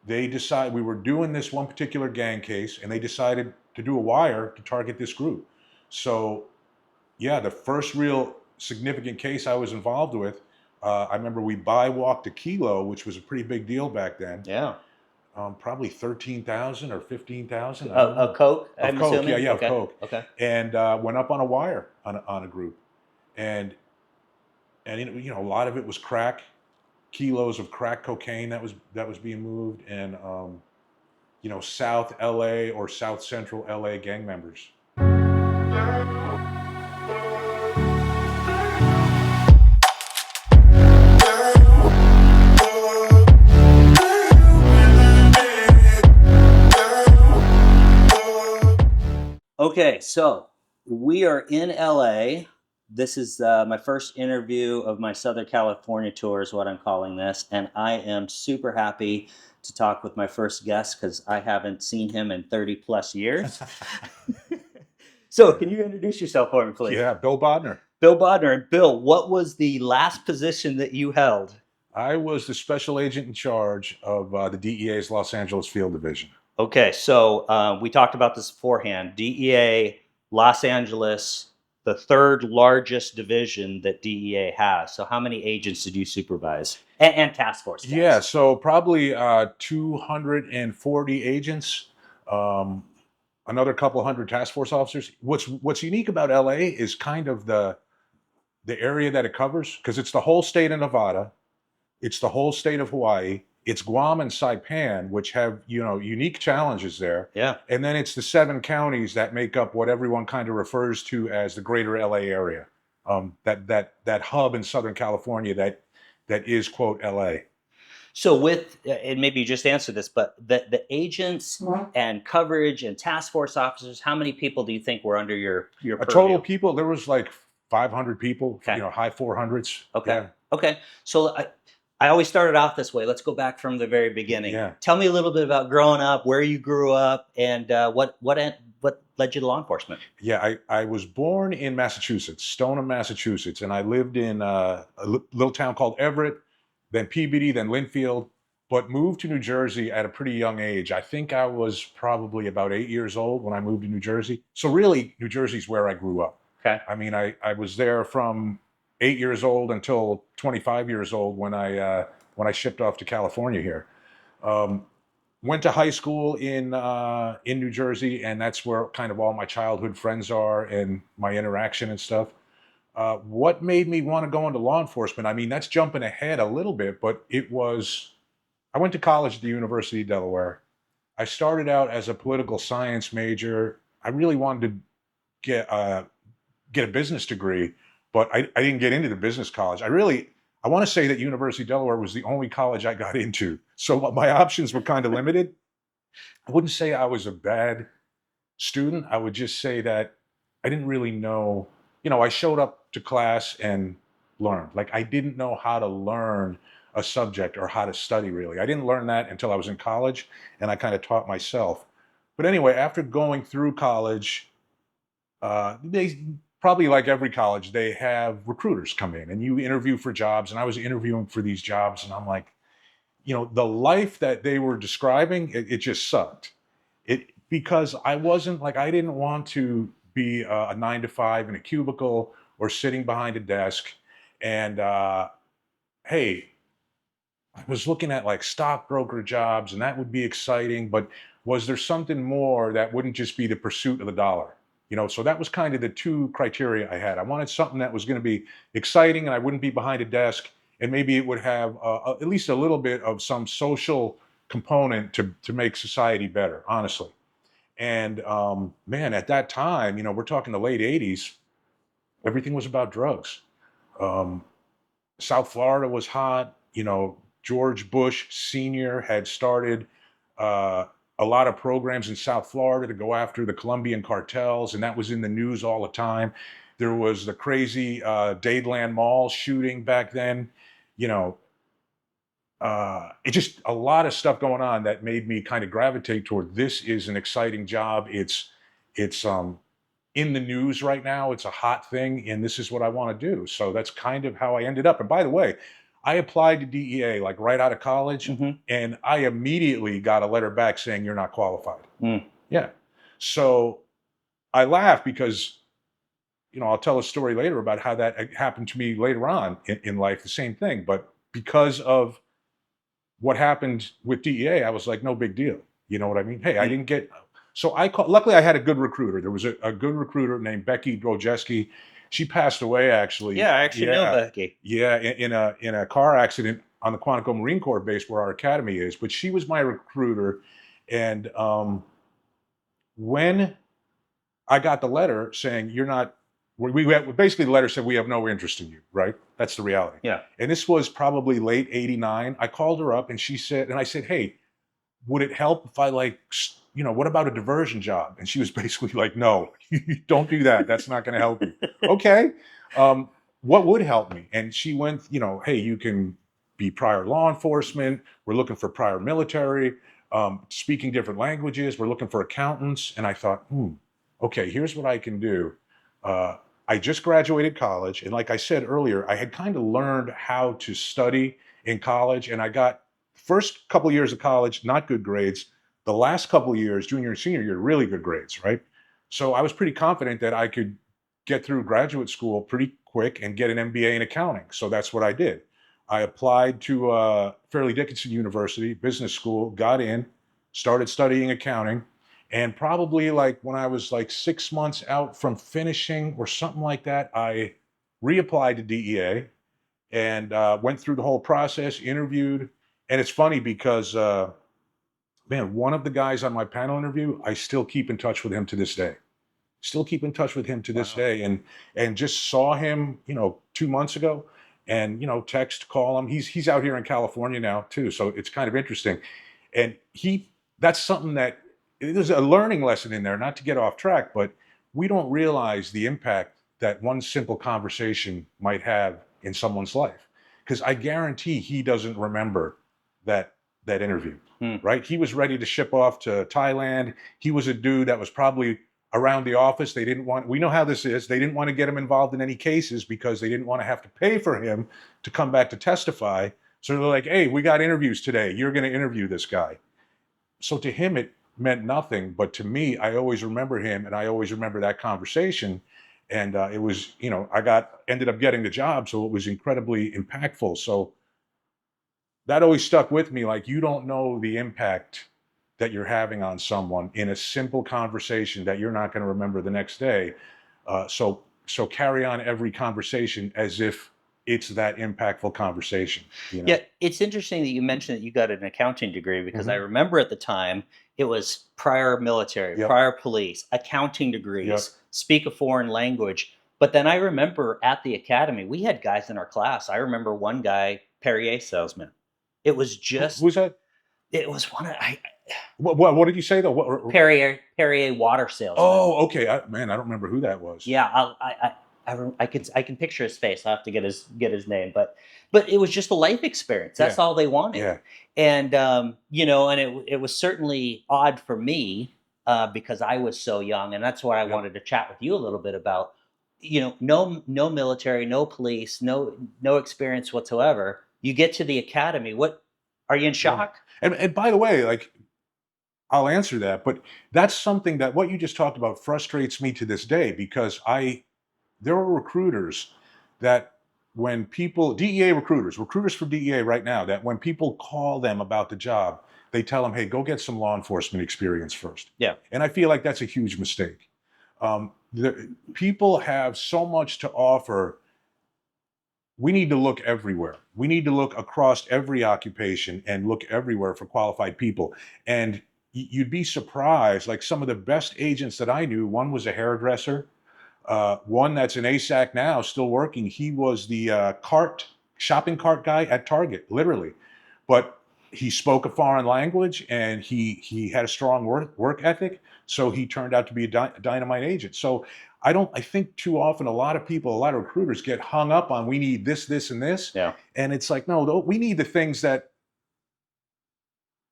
we were doing this one particular gang case, and they decided to do a wire to target this group. So yeah, the first real significant case I was involved with, I remember we buy walked a kilo, which was a pretty big deal back then. Yeah. Probably 13,000 or 15,000. I don't A know. Coke, Of I'm coke, yeah, assuming. yeah, of Okay. coke, Okay. and went up on a wire on a group, and a lot of it was crack, kilos of crack cocaine that was being moved, and South LA or South Central LA gang members. Okay, so we are in LA. This is my first interview of my Southern California tour, is what I'm calling this. And I am super happy to talk with my first guest because I haven't seen him in 30 plus years. So, can you introduce yourself for me, please? Yeah, Bill Bodner. Bill Bodner. And Bill, what was the last position that you held? I was the special agent in charge of the DEA's Los Angeles Field Division. Okay, so we talked about this beforehand. DEA Los Angeles, the third largest division that DEA has. So how many agents did you supervise? And task force guys? Yeah, so probably 240 agents, another couple hundred task force officers. What's unique about LA is kind of the area that it covers, because it's the whole state of Nevada, it's the whole state of Hawaii, it's Guam and Saipan, which have unique challenges there. Yeah. And then it's the 7 counties that make up what everyone kind of refers to as the greater LA area. That hub in Southern California that is, quote, LA. So and maybe you just answered this, but the agents and coverage and task force officers, how many people do you think were under your purview? Total people, there was like 500 people, Okay. High 400s. Okay. Yeah. Okay. So I always started off this way. Let's go back from the very beginning. Yeah. Tell me a little bit about growing up, where you grew up, and what led you to law enforcement. Yeah, I was born in Massachusetts, Stoneham, Massachusetts, and I lived in a little town called Everett, then Peabody, then Linfield, but moved to New Jersey at a pretty young age. I think I was probably about 8 years old when I moved to New Jersey. So really, New Jersey's where I grew up. Okay. I mean, I was there from 8 years old until 25 years old when I shipped off to California here. Went to high school in New Jersey, and that's where kind of all my childhood friends are and my interaction and stuff. What made me want to go into law enforcement? I mean, that's jumping ahead a little bit, but I went to college at the University of Delaware. I started out as a political science major. I really wanted to get a business degree, but I didn't get into the business college. I want to say that University of Delaware was the only college I got into. So my options were kind of limited. I wouldn't say I was a bad student. I would just say that I didn't really know, I showed up to class and learned. Like, I didn't know how to learn a subject or how to study, really. I didn't learn that until I was in college, and I kind of taught myself. But anyway, after going through college, they probably, like every college, they have recruiters come in and you interview for jobs. And I was interviewing for these jobs, and I'm like, the life that they were describing, it just sucked. Because I didn't want to be a 9 to 5 in a cubicle or sitting behind a desk. And hey, I was looking at like stockbroker jobs, and that would be exciting, but was there something more that wouldn't just be the pursuit of the dollar? So that was kind of the 2 criteria I had. I wanted something that was going to be exciting, and I wouldn't be behind a desk, and maybe it would have at least a little bit of some social component to make society better, honestly. And man, at that time, we're talking the late 80s, everything was about drugs. South Florida was hot. George Bush Sr. had started a lot of programs in South Florida to go after the Colombian cartels, and that was in the news all the time. There was the crazy Dadeland Mall shooting back then. It just a lot of stuff going on that made me kind of gravitate toward, this is an exciting job. It's in the news right now. It's a hot thing, and this is what I want to do. So that's kind of how I ended up. And by the way, I applied to DEA like right out of college, and I immediately got a letter back saying you're not qualified. Yeah. So I laugh because, I'll tell a story later about how that happened to me later on in life, the same thing. But because of what happened with DEA, I was like, no big deal. You know what I mean? Hey, I didn't get. So I called. Luckily, I had a good recruiter. There was a good recruiter named Becky Drojeski. She passed away actually. Yeah, I actually know Becky. Yeah, in a car accident on the Quantico Marine Corps base where our academy is. But she was my recruiter, and when I got the letter saying you're not, basically the letter said we have no interest in you, right? That's the reality. Yeah. And this was probably late '89. I called her up and I said, hey, would it help if I what about a diversion job? And she was basically like, no, don't do that. That's not going to help you. Okay. What would help me? And she went, hey, you can be prior law enforcement. We're looking for prior military, speaking different languages. We're looking for accountants. And I thought, okay, here's what I can do. I just graduated college. And like I said earlier, I had kind of learned how to study in college. And I got first couple of years of college, not good grades. The last couple of years, junior and senior year, really good grades, right? So I was pretty confident that I could get through graduate school pretty quick and get an MBA in accounting. So that's what I did. I applied to Fairleigh Dickinson University Business School, got in, started studying accounting. And probably like when I was like 6 months out from finishing or something like that, I reapplied to DEA and went through the whole process, interviewed. And it's funny because, one of the guys on my panel interview, I still keep in touch with him to this day. Still keep in touch with him to this day. And just saw him, 2 months ago and, text, call him. He's out here in California now too. So it's kind of interesting. And that's something that there's a learning lesson in there, not to get off track, but we don't realize the impact that one simple conversation might have in someone's life. Because I guarantee he doesn't remember that interview, right? He was ready to ship off to Thailand. He was a dude that was probably around the office. We know how this is. They didn't want to get him involved in any cases because they didn't want to have to pay for him to come back to testify. So they're like, hey, we got interviews today. You're going to interview this guy. So to him, it meant nothing. But to me, I always remember him and I always remember that conversation. And it was, I ended up getting the job. So it was incredibly impactful. So that always stuck with me. Like, you don't know the impact that you're having on someone in a simple conversation that you're not going to remember the next day. So carry on every conversation as if it's that impactful conversation. Yeah, it's interesting that you mentioned that you got an accounting degree because I remember at the time it was prior military, prior police, accounting degrees, speak a foreign language. But then I remember at the academy, we had guys in our class. I remember one guy, Perrier salesman. It was just... Who's that? It was one of... What did you say though? Perrier water salesman. Oh, okay. I don't remember who that was. Yeah, I can picture his face. I have to get his name, but it was just a life experience. That's all they wanted. Yeah. And and it was certainly odd for me because I was so young, and that's what I wanted to chat with you a little bit about. No military, no police, no experience whatsoever. You get to the academy. What are you in shock? And by the way, like, I'll answer that, but that's something that what you just talked about frustrates me to this day because there are recruiters that when people, DEA recruiters for DEA right now, that when people call them about the job, they tell them, hey, go get some law enforcement experience first. Yeah. And I feel like that's a huge mistake. People have so much to offer. We need to look everywhere. We need to look across every occupation and look everywhere for qualified people. And you'd be surprised, like some of the best agents that I knew, one was a hairdresser, one that's an ASAC now, still working. He was the shopping cart guy at Target, literally. But he spoke a foreign language and he had a strong work ethic. So he turned out to be a dynamite agent. So I think too often a lot of recruiters get hung up on we need this, this, and this. Yeah. And it's like, no, we need the things that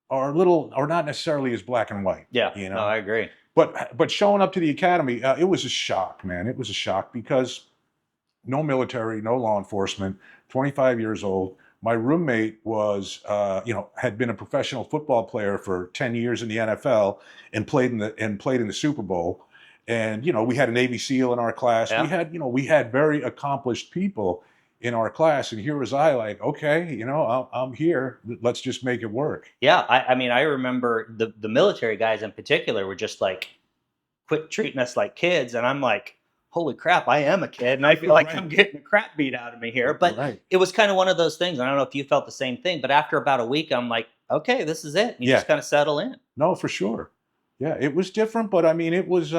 are not necessarily as black and white. Yeah. No, I agree. But showing up to the academy, it was a shock, man. It was a shock because no military, no law enforcement, 25 years old, my roommate was, had been a professional football player for 10 years in the NFL and played in the Super Bowl. And, we had a Navy SEAL in our class. Yeah. We had very accomplished people in our class. And here was I like, okay, I'm here. Let's just make it work. Yeah. I mean, I remember the military guys in particular were just like, quit treating us like kids. And I'm like, holy crap, I am a kid. And I feel like I'm getting the crap beat out of me here. But it was kind of one of those things. I don't know if you felt the same thing, but after about a week, I'm like, okay, this is it. You just kind of settle in. No, for sure. Yeah, it was different, but I mean, it was,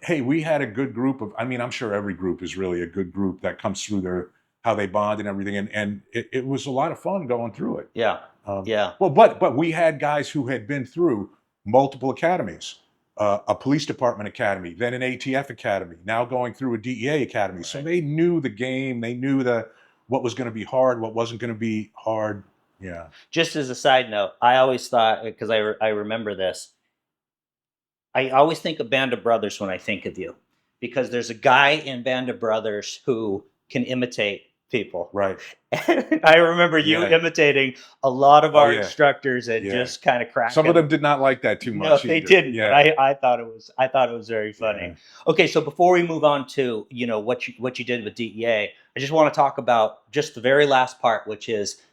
hey, we had a good group of, I mean, I'm sure every group is really a good group that comes through how they bond and everything. And it was a lot of fun going through it. Yeah. Yeah. Well, but we had guys who had been through multiple academies, a police department academy, then an ATF academy, now going through a DEA academy. Right. So they knew the game. They knew what was going to be hard, what wasn't going to be hard. Yeah. Just as a side note, I always thought, because I remember this, I always think of Band of Brothers when I think of you, because there's a guy in Band of Brothers who can imitate people. Right. And I remember you imitating a lot of our instructors and just kind of cracking. Some of them did not like that too much. No, they didn't. Yeah. But I thought it was very funny. Yeah. Okay, so before we move on to what you did with DEA, I just want to talk about just the very last part, which is,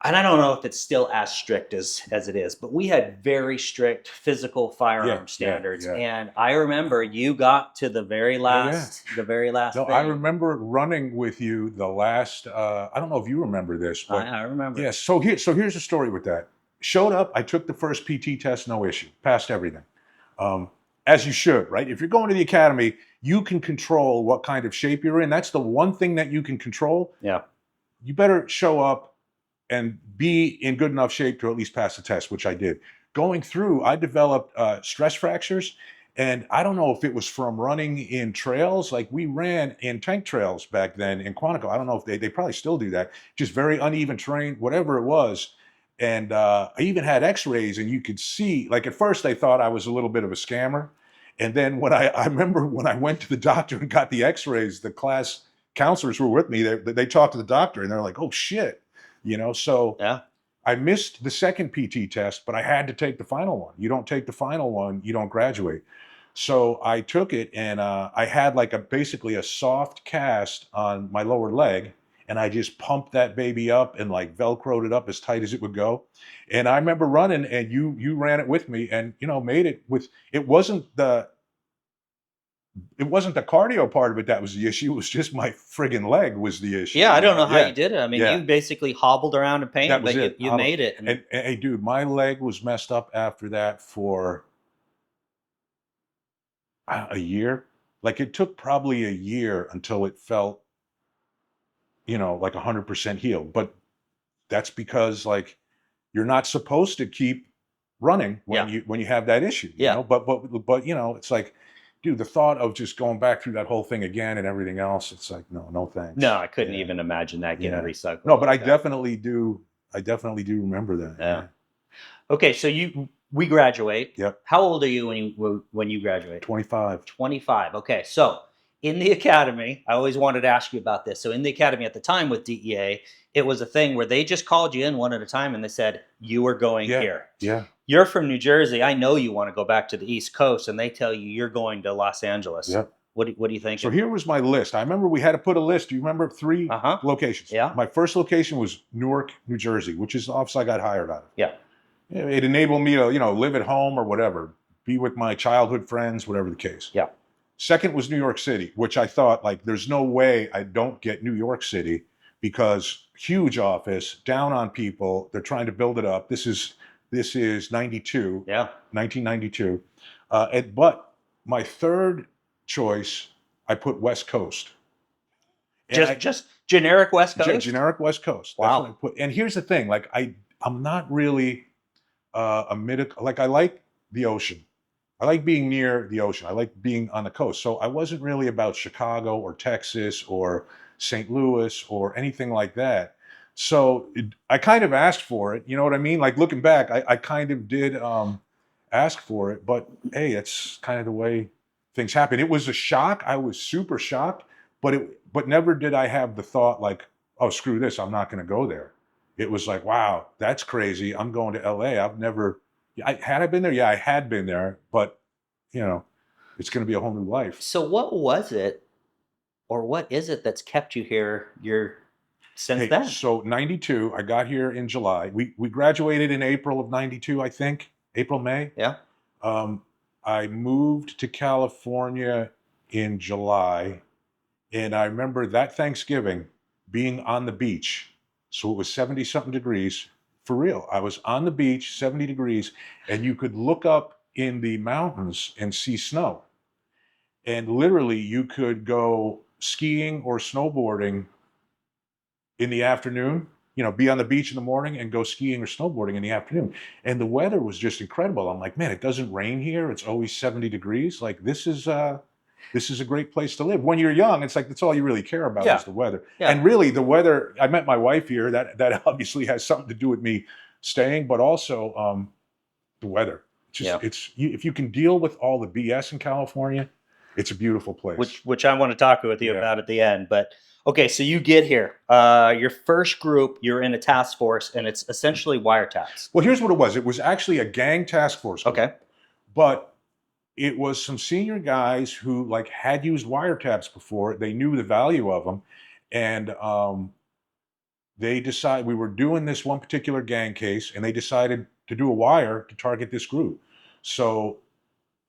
and I don't know if it's still as strict as it is, but we had very strict physical firearm standards. Yeah. And I remember you got to the very last, No, thing. I remember running with you the last, I don't know if you remember this, but I remember. Yeah. So here's the story with that. Showed up, I took the first PT test, no issue, passed everything. As you should, right? If you're going to the academy, you can control what kind of shape you're in. That's the one thing that you can control. Yeah. You better show up and be in good enough shape to at least pass the test, which I did. Going through, I developed stress fractures, and I don't know if it was from running in trails. Like we ran in tank trails back then in Quantico. I don't know if they probably still do that. Just very uneven terrain, whatever it was. And I even had x-rays, and you could see, like at first they thought I was a little bit of a scammer. And then when I remember when I went to the doctor and got the x-rays, the class counselors were with me. They talked to the doctor, and they're like, oh shit. So yeah. I missed the second PT test, but I had to take the final one. You don't take the final one, you don't graduate. So I took it, and I had like basically a soft cast on my lower leg, and I just pumped that baby up and like Velcroed it up as tight as it would go. And I remember running, and you ran it with me, and made it with. It wasn't the cardio part of it that was the issue. It was just my friggin' leg was the issue. Yeah, I don't know how you did it. I mean, you basically hobbled around in pain, but you made it. And hey, dude, my leg was messed up after that for a year. Like it took probably a year until it felt, like 100% healed. But that's because like you're not supposed to keep running when you have that issue. But it's like, dude, the thought of just going back through that whole thing again and everything else, it's like, no thanks. No, I couldn't even imagine that getting recycled. No, but I definitely do remember that. Yeah. Okay, so we graduate. Yep. How old are you when you graduate? 25. 25. Okay, so in the academy, I always wanted to ask you about this. So in the academy at the time with DEA, it was a thing where they just called you in one at a time and they said, you are going here. Yeah. You're from New Jersey. I know you want to go back to the East Coast, and they tell you you're going to Los Angeles. Yep. What do you think? So here was my list. I remember we had to put a list. Do you remember 3 locations? Yeah. My first location was Newark, New Jersey, which is the office I got hired out of. Yeah. It enabled me to, live at home or whatever, be with my childhood friends, whatever the case. Yeah. Second was New York City, which I thought, like, there's no way I don't get New York City because huge office, down on people. They're trying to build it up. This is 92. Yeah. 1992. But my third choice, I put West Coast. Just generic West Coast? Generic West Coast. Wow. That's what I put. And here's the thing, like I'm not really like I like the ocean. I like being near the ocean. I like being on the coast. So I wasn't really about Chicago or Texas or St. Louis or anything like that. So I kind of asked for it. You know what I mean? Like looking back, I kind of did ask for it. But hey, it's kind of the way things happen. It was a shock. I was super shocked. But never did I have the thought like, oh, screw this, I'm not going to go there. It was like, wow, that's crazy. I'm going to LA. I've never, had I been there? Yeah, I had been there, but you know, it's going to be a whole new life. So what was it, or what is it that's kept you here since Hey, then? so 92, I got here in July. We graduated in April of 92, I think. April, May. Yeah. Um, I moved to California in July, and I remember that Thanksgiving being on the beach. So it was 70 something degrees. For real. I was on the beach, 70 degrees, and you could look up in the mountains and see snow. And literally, you could go skiing or snowboarding in the afternoon, be on the beach in the morning and go skiing or snowboarding in the afternoon. And the weather was just incredible. I'm like, man, it doesn't rain here. It's always 70 degrees. Like this is a great place to live. When you're young, it's like that's all you really care about Yeah. is the weather. Yeah. And really the weather, I met my wife here. That obviously has something to do with me staying, but also the weather. If you can deal with all the BS in California, it's a beautiful place. Which I want to talk with you Yeah. about at the end. But okay, so you get here. Your first group, you're in a task force, and it's essentially wiretaps. Well, here's what it was. It was actually a gang task force group. Okay. But it was some senior guys who like had used wiretaps before. They knew the value of them, and they decided we were doing this one particular gang case, and they decided to do a wire to target this group. So,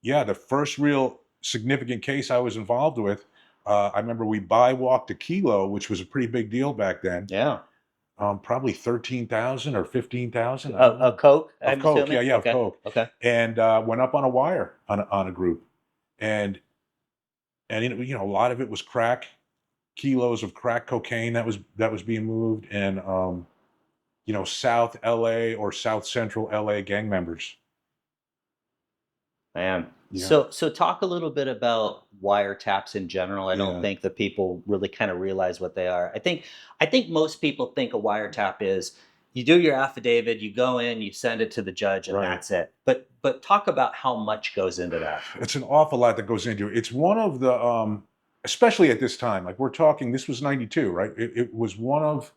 yeah, the first real significant case I was involved with, I remember we buy-walked a kilo, which was a pretty big deal back then. Yeah. Probably 13,000 or 15,000. Of coke. Of I'm coke, assuming? yeah, Okay. of coke. Okay. And went up on a wire on a group, and a lot of it was crack, kilos of crack cocaine that was being moved, and South LA or South Central LA gang members. Man. Yeah. So talk a little bit about wiretaps in general. I don't Yeah. think that people really kind of realize what they are. I think most people think a wiretap is you do your affidavit, you go in, you send it to the judge, and Right. that's it. But talk about how much goes into that. It's an awful lot that goes into it. It's one of the, especially at this time, like we're talking, this was 92, right? It was one of,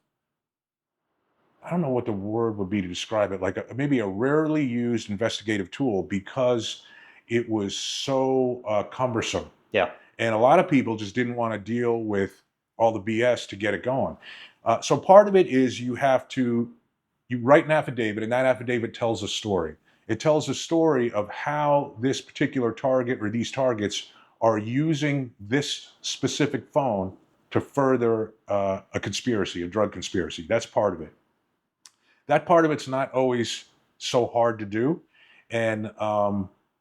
I don't know what the word would be to describe it, like maybe a rarely used investigative tool because it was so cumbersome. Yeah. And a lot of people just didn't want to deal with all the BS to get it going. So part of it is you write an affidavit, and that affidavit tells a story. It tells a story of how this particular target or these targets are using this specific phone to further a conspiracy, a drug conspiracy. That's part of it. That part of it's not always so hard to do. And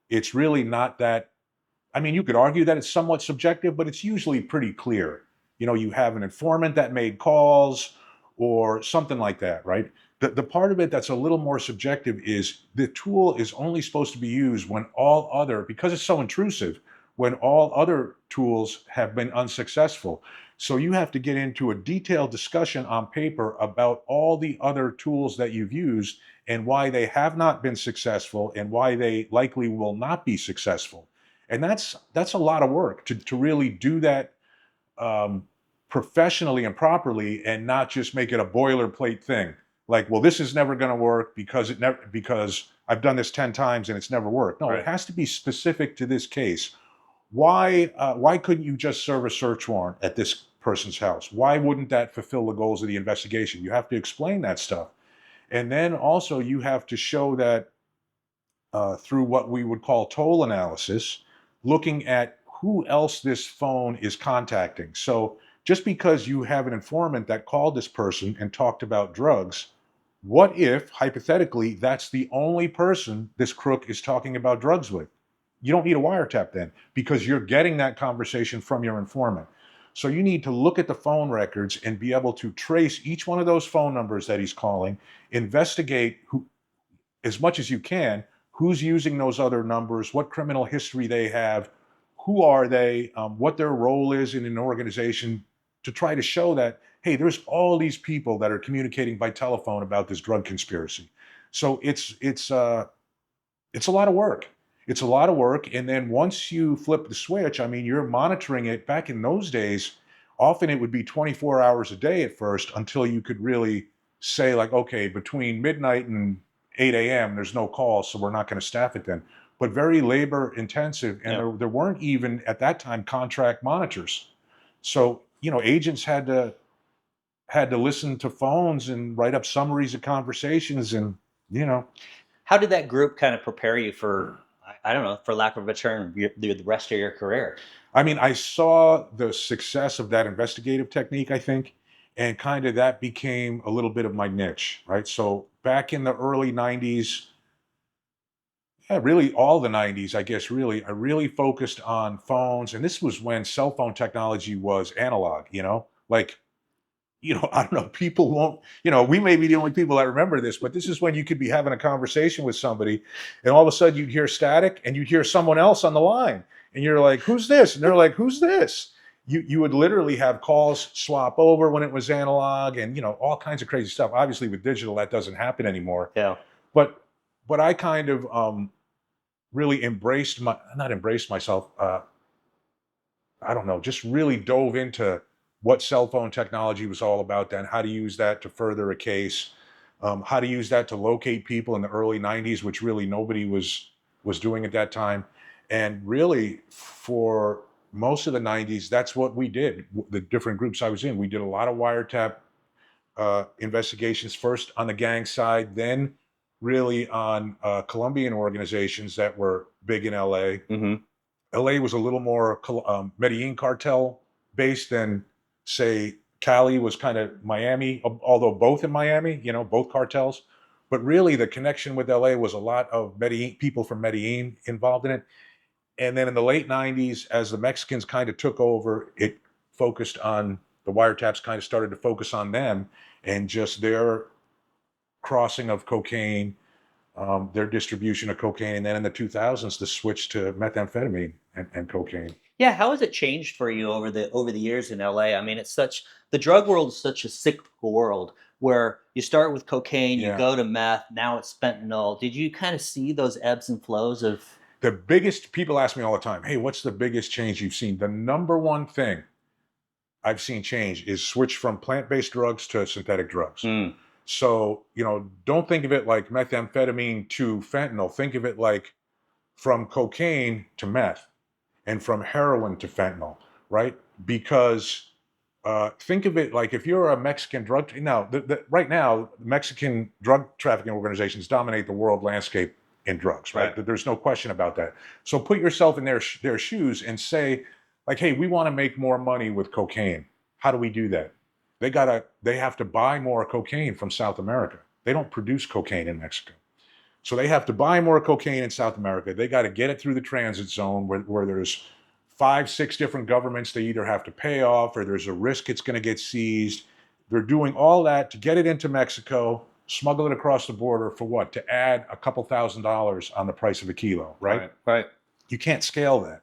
it's really not that, I mean, you could argue that it's somewhat subjective, but it's usually pretty clear. You have an informant that made calls or something like that, right? The part of it that's a little more subjective is the tool is only supposed to be used when because it's so intrusive, when all other tools have been unsuccessful. So you have to get into a detailed discussion on paper about all the other tools that you've used and why they have not been successful and why they likely will not be successful. And that's a lot of work to really do that professionally and properly, and not just make it a boilerplate thing. Like, well, this is never going to work because I've done this 10 times and it's never worked. No, Right. It has to be specific to this case. Why couldn't you just serve a search warrant at this person's house? Why wouldn't that fulfill the goals of the investigation? You have to explain that stuff. And then also you have to show that through what we would call toll analysis, looking at who else this phone is contacting. So just because you have an informant that called this person and talked about drugs, what if, hypothetically, that's the only person this crook is talking about drugs with? You don't need a wiretap then, because you're getting that conversation from your informant. So you need to look at the phone records and be able to trace each one of those phone numbers that he's calling, investigate who, as much as you can, who's using those other numbers, what criminal history they have, who are they, what their role is in an organization, to try to show that, hey, there's all these people that are communicating by telephone about this drug conspiracy. So it's a lot of work. It's a lot of work. And then once you flip the switch, I mean, you're monitoring it. Back in those days, often it would be 24 hours a day at first until you could really say like, okay, between midnight and 8 a.m. there's no calls, so we're not going to staff it then. But very labor intensive, and Yeah. there weren't even at that time contract monitors. So, agents had to listen to phones and write up summaries of conversations, and How did that group kind of prepare you for, I don't know, for lack of a term, the rest of your career? I mean, I saw the success of that investigative technique, I think, and kind of that became a little bit of my niche, right? So back in the early 90s, yeah, really all the 90s, I guess, really, I really focused on phones. And this was when cell phone technology was analog, like, I don't know, people won't, we may be the only people that remember this, but this is when you could be having a conversation with somebody and all of a sudden you'd hear static and you'd hear someone else on the line and you're like, who's this? And they're like, who's this? You would literally have calls swap over when it was analog and, all kinds of crazy stuff. Obviously with digital, that doesn't happen anymore. Yeah. But I kind of really not embraced myself. I don't know, just really dove into what cell phone technology was all about then, how to use that to further a case, how to use that to locate people in the early 90s, which really nobody was doing at that time. And really, for most of the 90s, that's what we did. The different groups I was in, we did a lot of wiretap investigations, first on the gang side, then really on Colombian organizations that were big in LA. Mm-hmm. LA was a little more Medellin cartel based than, say, Cali was kind of Miami, although both in Miami, both cartels. But really, the connection with LA was a lot of Medellin, people from Medellin involved in it. And then in the late 90s, as the Mexicans kind of took over, it focused on the wiretaps, kind of started to focus on them and just their crossing of cocaine, their distribution of cocaine, and then in the 2000s, the switch to methamphetamine and cocaine. Yeah, how has it changed for you over the years in LA? I mean, the drug world is such a cyclical world where you start with cocaine, you Yeah. go to meth, now it's fentanyl. Did you kind of see those ebbs and flows of? The biggest, people ask me all the time, hey, what's the biggest change you've seen? The number one thing I've seen change is switch from plant-based drugs to synthetic drugs. Mm, So, don't think of it like methamphetamine to fentanyl. Think of it like from cocaine to meth and from heroin to fentanyl, right? Because think of it like if you're a Mexican drug, now, right now, Mexican drug trafficking organizations dominate the world landscape in drugs, right? Right. There's no question about that. So put yourself in their shoes and say, like, hey, we want to make more money with cocaine. How do we do that? They have to buy more cocaine from South America. They don't produce cocaine in Mexico. So they have to buy more cocaine in South America. They got to get it through the transit zone where there's 5, 6 different governments they either have to pay off or there's a risk it's going to get seized. They're doing all that to get it into Mexico, smuggle it across the border for what? To add a couple $1,000s on the price of a kilo, right? Right. You can't scale that.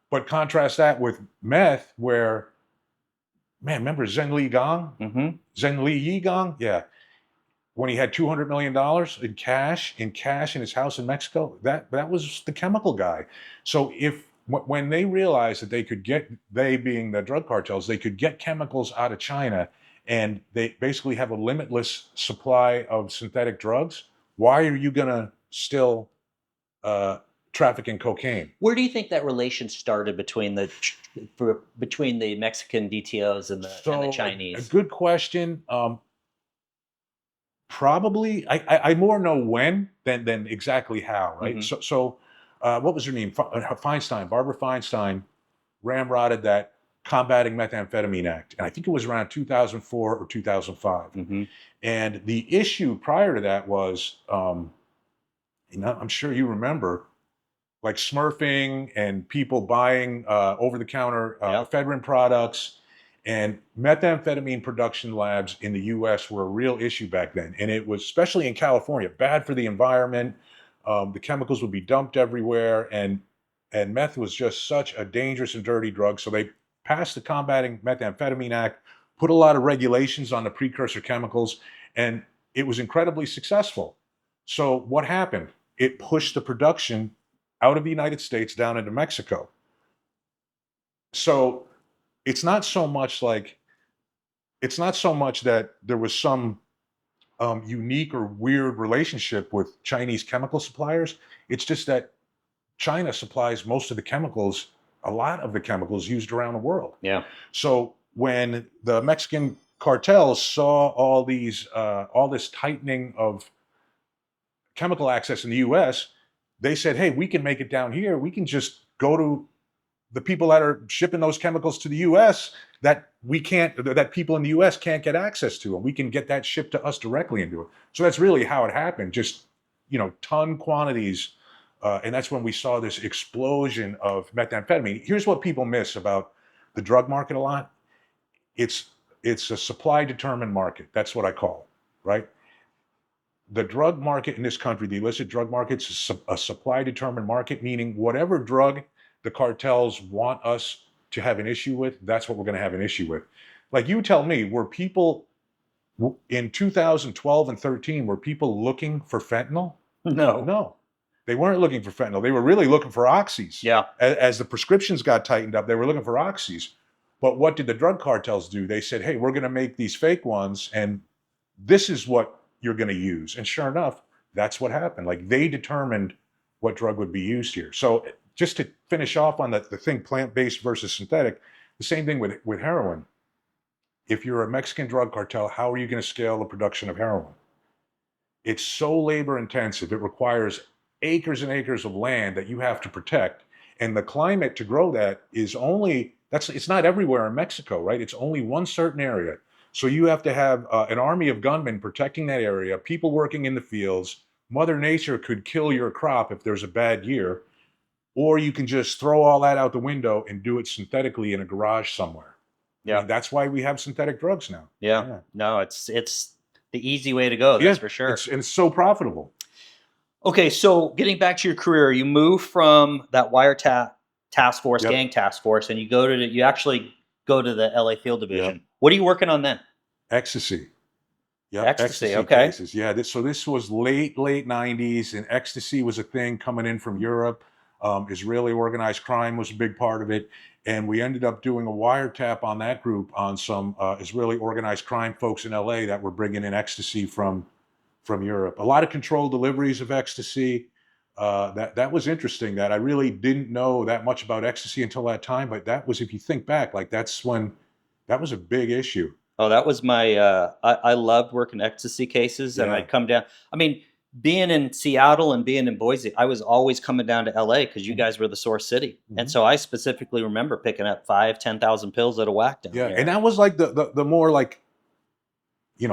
But contrast that with meth, where, man, remember Zheng Li Gang? Mm-hmm. Zheng Li Yigang? Yeah. When he had $200 million in cash in his house in Mexico, that was the chemical guy. So when they realized that they being the drug cartels, they could get chemicals out of China and they basically have a limitless supply of synthetic drugs, why are you going to still traffic in cocaine? Where do you think that relation started between between the Mexican DTOs and the A Chinese? good question. Probably, I more know when than exactly how, right? Mhm. So what was her name? Feinstein, Barbara Feinstein, ramrodded that Combating Methamphetamine Act, and I think it was around 2004 or 2005. Mm-hmm. And the issue prior to that was, I'm sure you remember, like smurfing and people buying over-the-counter Yep. ephedrine products. And methamphetamine production labs in the US were a real issue back then. And it was, especially in California, bad for the environment. The chemicals would be dumped everywhere. And meth was just such a dangerous and dirty drug. So they passed the Combating Methamphetamine Act, put a lot of regulations on the precursor chemicals, and it was incredibly successful. So what happened? It pushed the production out of the United States down into Mexico. So it's not so much like it's not so much that there was some unique or weird relationship with Chinese chemical suppliers. It's just that China supplies most of the chemicals, a lot of the chemicals used around the world. Yeah. So when the Mexican cartels saw all this tightening of chemical access in the U.S., they said, "Hey, we can make it down here. We can just go to the people that are shipping those chemicals to the U.S. that people in the U.S. can't get access to, and we can get that shipped to us directly and do it." So that's really how it happened. Just ton quantities, and that's when we saw this explosion of methamphetamine. Here's what people miss about the drug market a lot: it's a supply determined market. That's what I call it, right? The drug market in this country, the illicit drug market, is a supply determined market, meaning whatever drug the cartels want us to have an issue with, that's what we're going to have an issue with. Like, you tell me, were people in 2012 and 13, were people looking for fentanyl? No. No, they weren't looking for fentanyl. They were really looking for oxys. Yeah. As the prescriptions got tightened up, they were looking for oxys. But what did the drug cartels do? They said, "Hey, we're going to make these fake ones, and this is what you're going to use." And sure enough, that's what happened. Like, they determined what drug would be used here. So just to finish off on the thing, plant-based versus synthetic, the same thing with heroin. If you're a Mexican drug cartel, how are you going to scale the production of heroin? It's so labor intensive. It requires acres and acres of land that you have to protect. And the climate to grow that it's not everywhere in Mexico, right? It's only one certain area. So you have to have an army of gunmen protecting that area, people working in the fields. Mother Nature could kill your crop if there's a bad year, or you can just throw all that out the window and do it synthetically in a garage somewhere. I Yeah. mean, that's why we have synthetic drugs now. Yeah. No, it's the easy way to go. That's for sure. It's so profitable. Okay, so getting back to your career, you move from that wiretap task force, Yep. gang task force, and you actually go to the LA Field Division. Yep. What are you working on then? Ecstasy. Yep. Ecstasy, okay. Cases. Yeah. So this was late 90s, and ecstasy was a thing coming in from Europe. Israeli organized crime was a big part of it. And we ended up doing a wiretap on that group on some Israeli organized crime folks in LA that were bringing in ecstasy from Europe. A lot of controlled deliveries of ecstasy. That was interesting. That I really didn't know that much about ecstasy until that time. But that was, if you think back, like, that's when that was a big issue. Oh, that was my, I loved working ecstasy cases, and Yeah. I'd come down. I mean, being in Seattle and being in Boise, I was always coming down to LA because you guys were the source city. And so I specifically remember picking up 10,000 pills at a whack down Yeah. here. And that was like the more like,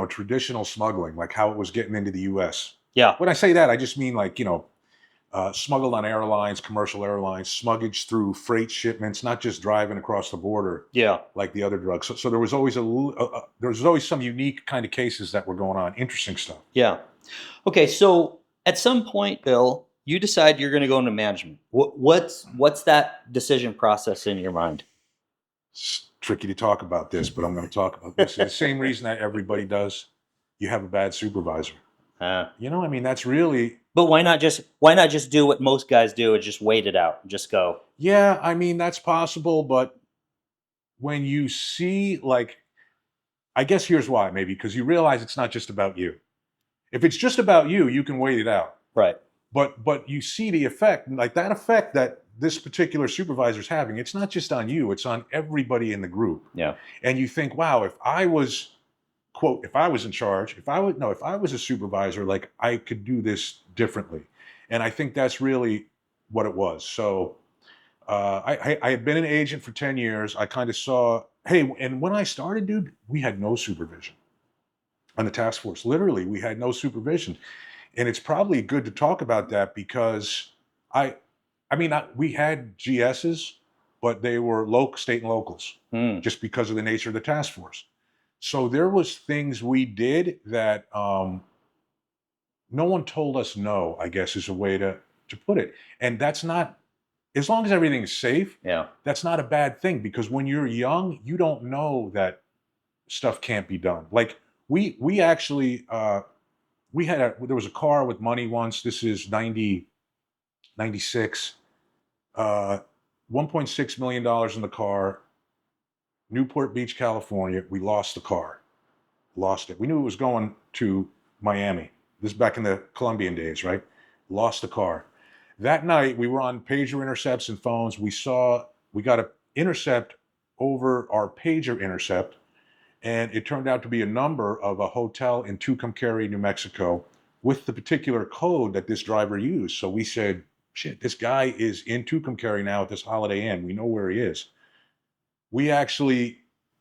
traditional smuggling, like how it was getting into the U.S. Yeah. When I say that, I just mean like, smuggled on airlines, commercial airlines, smuggage through freight shipments, not just driving across the border. Yeah. Like the other drugs. So there was always there was always some unique kind of cases that were going on. Interesting stuff. Yeah. Okay, so at some point, Bill, you decide you're going to go into management. What's that decision process in your mind? It's tricky to talk about this, but I'm going to talk about this. The same reason that everybody does. You have a bad supervisor. I mean, that's really. But why not just do what most guys do and just wait it out and just go? Yeah, I mean, that's possible, but when you see, like, I guess here's why, maybe, because you realize it's not just about you. If it's just about you, you can wait it out. Right. But you see the effect, like that effect that this particular supervisor is having. It's not just on you; it's on everybody in the group. Yeah. And you think, wow, if I was, quote, if I was in charge, if I was a supervisor, like, I could do this differently. And I think that's really what it was. So I had been an agent for 10 years. I kind of saw, hey, and when I started, dude, we had no supervision on the task force. Literally, we had no supervision. And it's probably good to talk about that because we had GSs, but they were state and locals, just because of the nature of the task force. So there was things we did that no one told us no, I guess is a way to put it. And that's not, as long as everything is safe, that's not a bad thing, because when you're young, you don't know that stuff can't be done. Like, we actually, there was a car with money once. This is 96, $1.6 million in the car. Newport Beach, California. We lost the car. Lost it. We knew it was going to Miami. This is back in the Colombian days, right? Lost the car. That night, we were on pager intercepts and phones. We got an intercept over our pager intercept, and it turned out to be a number of a hotel in Tucumcari, New Mexico, with the particular code that this driver used. So we said, shit, this guy is in Tucumcari now at this Holiday Inn. We know where he is. We actually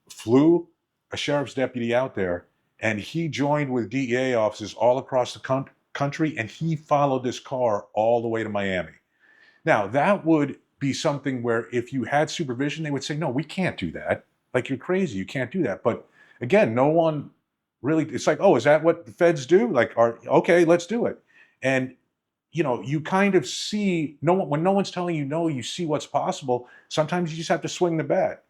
flew a sheriff's deputy out there, and he joined with DEA officers all across the country, and he followed this car all the way to Miami. Now, that would be something where if you had supervision, they would say, no, we can't do that. Like, you're crazy. You can't do that. But again, no one really, it's like, oh, is that what the feds do? Like, okay, let's do it. And, you kind of see, when no one's telling you no, you see what's possible. Sometimes you just have to swing the bat.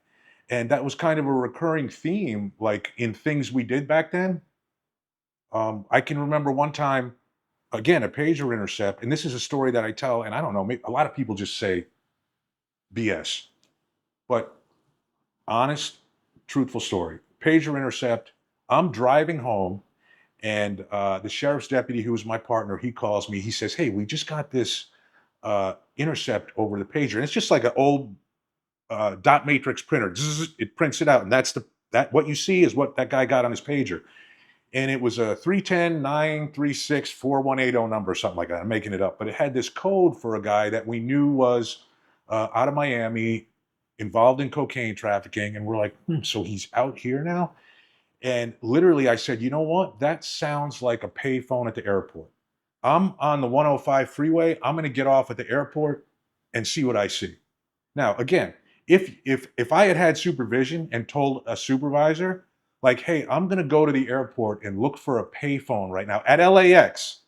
And that was kind of a recurring theme, like in things we did back then. I can remember one time, again, a pager intercept, and this is a story that I tell, and I don't know, a lot of people just say BS, but honest, truthful story. Pager intercept, I'm driving home, and the sheriff's deputy, who was my partner, he calls me, he says, hey, we just got this intercept over the pager. And it's just like an old dot matrix printer. It prints it out, and that what you see is what that guy got on his pager. And it was a 310-936-4180 number, something like that. I'm making it up, but it had this code for a guy that we knew was out of Miami, involved in cocaine trafficking, and we're like, so he's out here now? And literally, I said, you know what? That sounds like a payphone at the airport. I'm on the 105 freeway. I'm going to get off at the airport and see what I see. Now, again, if I had supervision and told a supervisor, like, hey, I'm going to go to the airport and look for a payphone right now at LAX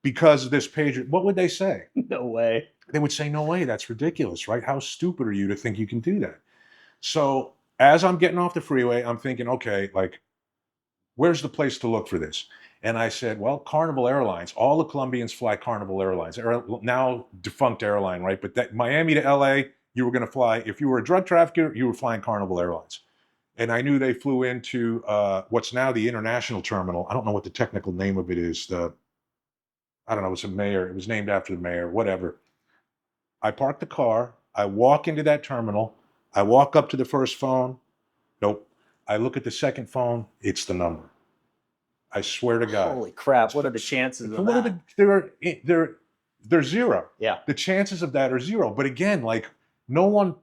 because of this pager, what would they say? No way. They would say, no way, that's ridiculous, right? How stupid are you to think you can do that? So as I'm getting off the freeway, I'm thinking, okay, like, where's the place to look for this? And I said, well, Carnival Airlines. All the Colombians fly Carnival Airlines. Now defunct airline, right? But that Miami to LA, you were going to fly. If you were a drug trafficker, you were flying Carnival Airlines. And I knew they flew into what's now the international terminal. I don't know what the technical name of it is. I don't know. It was a mayor. It was named after the mayor, whatever. I parked the car. I walk into that terminal. I walk up to the first phone. Nope. I look at the second phone. It's the number. I swear to God. Holy crap! What are the chances of that? They're zero. Yeah. The chances of that are zero. But again, like no one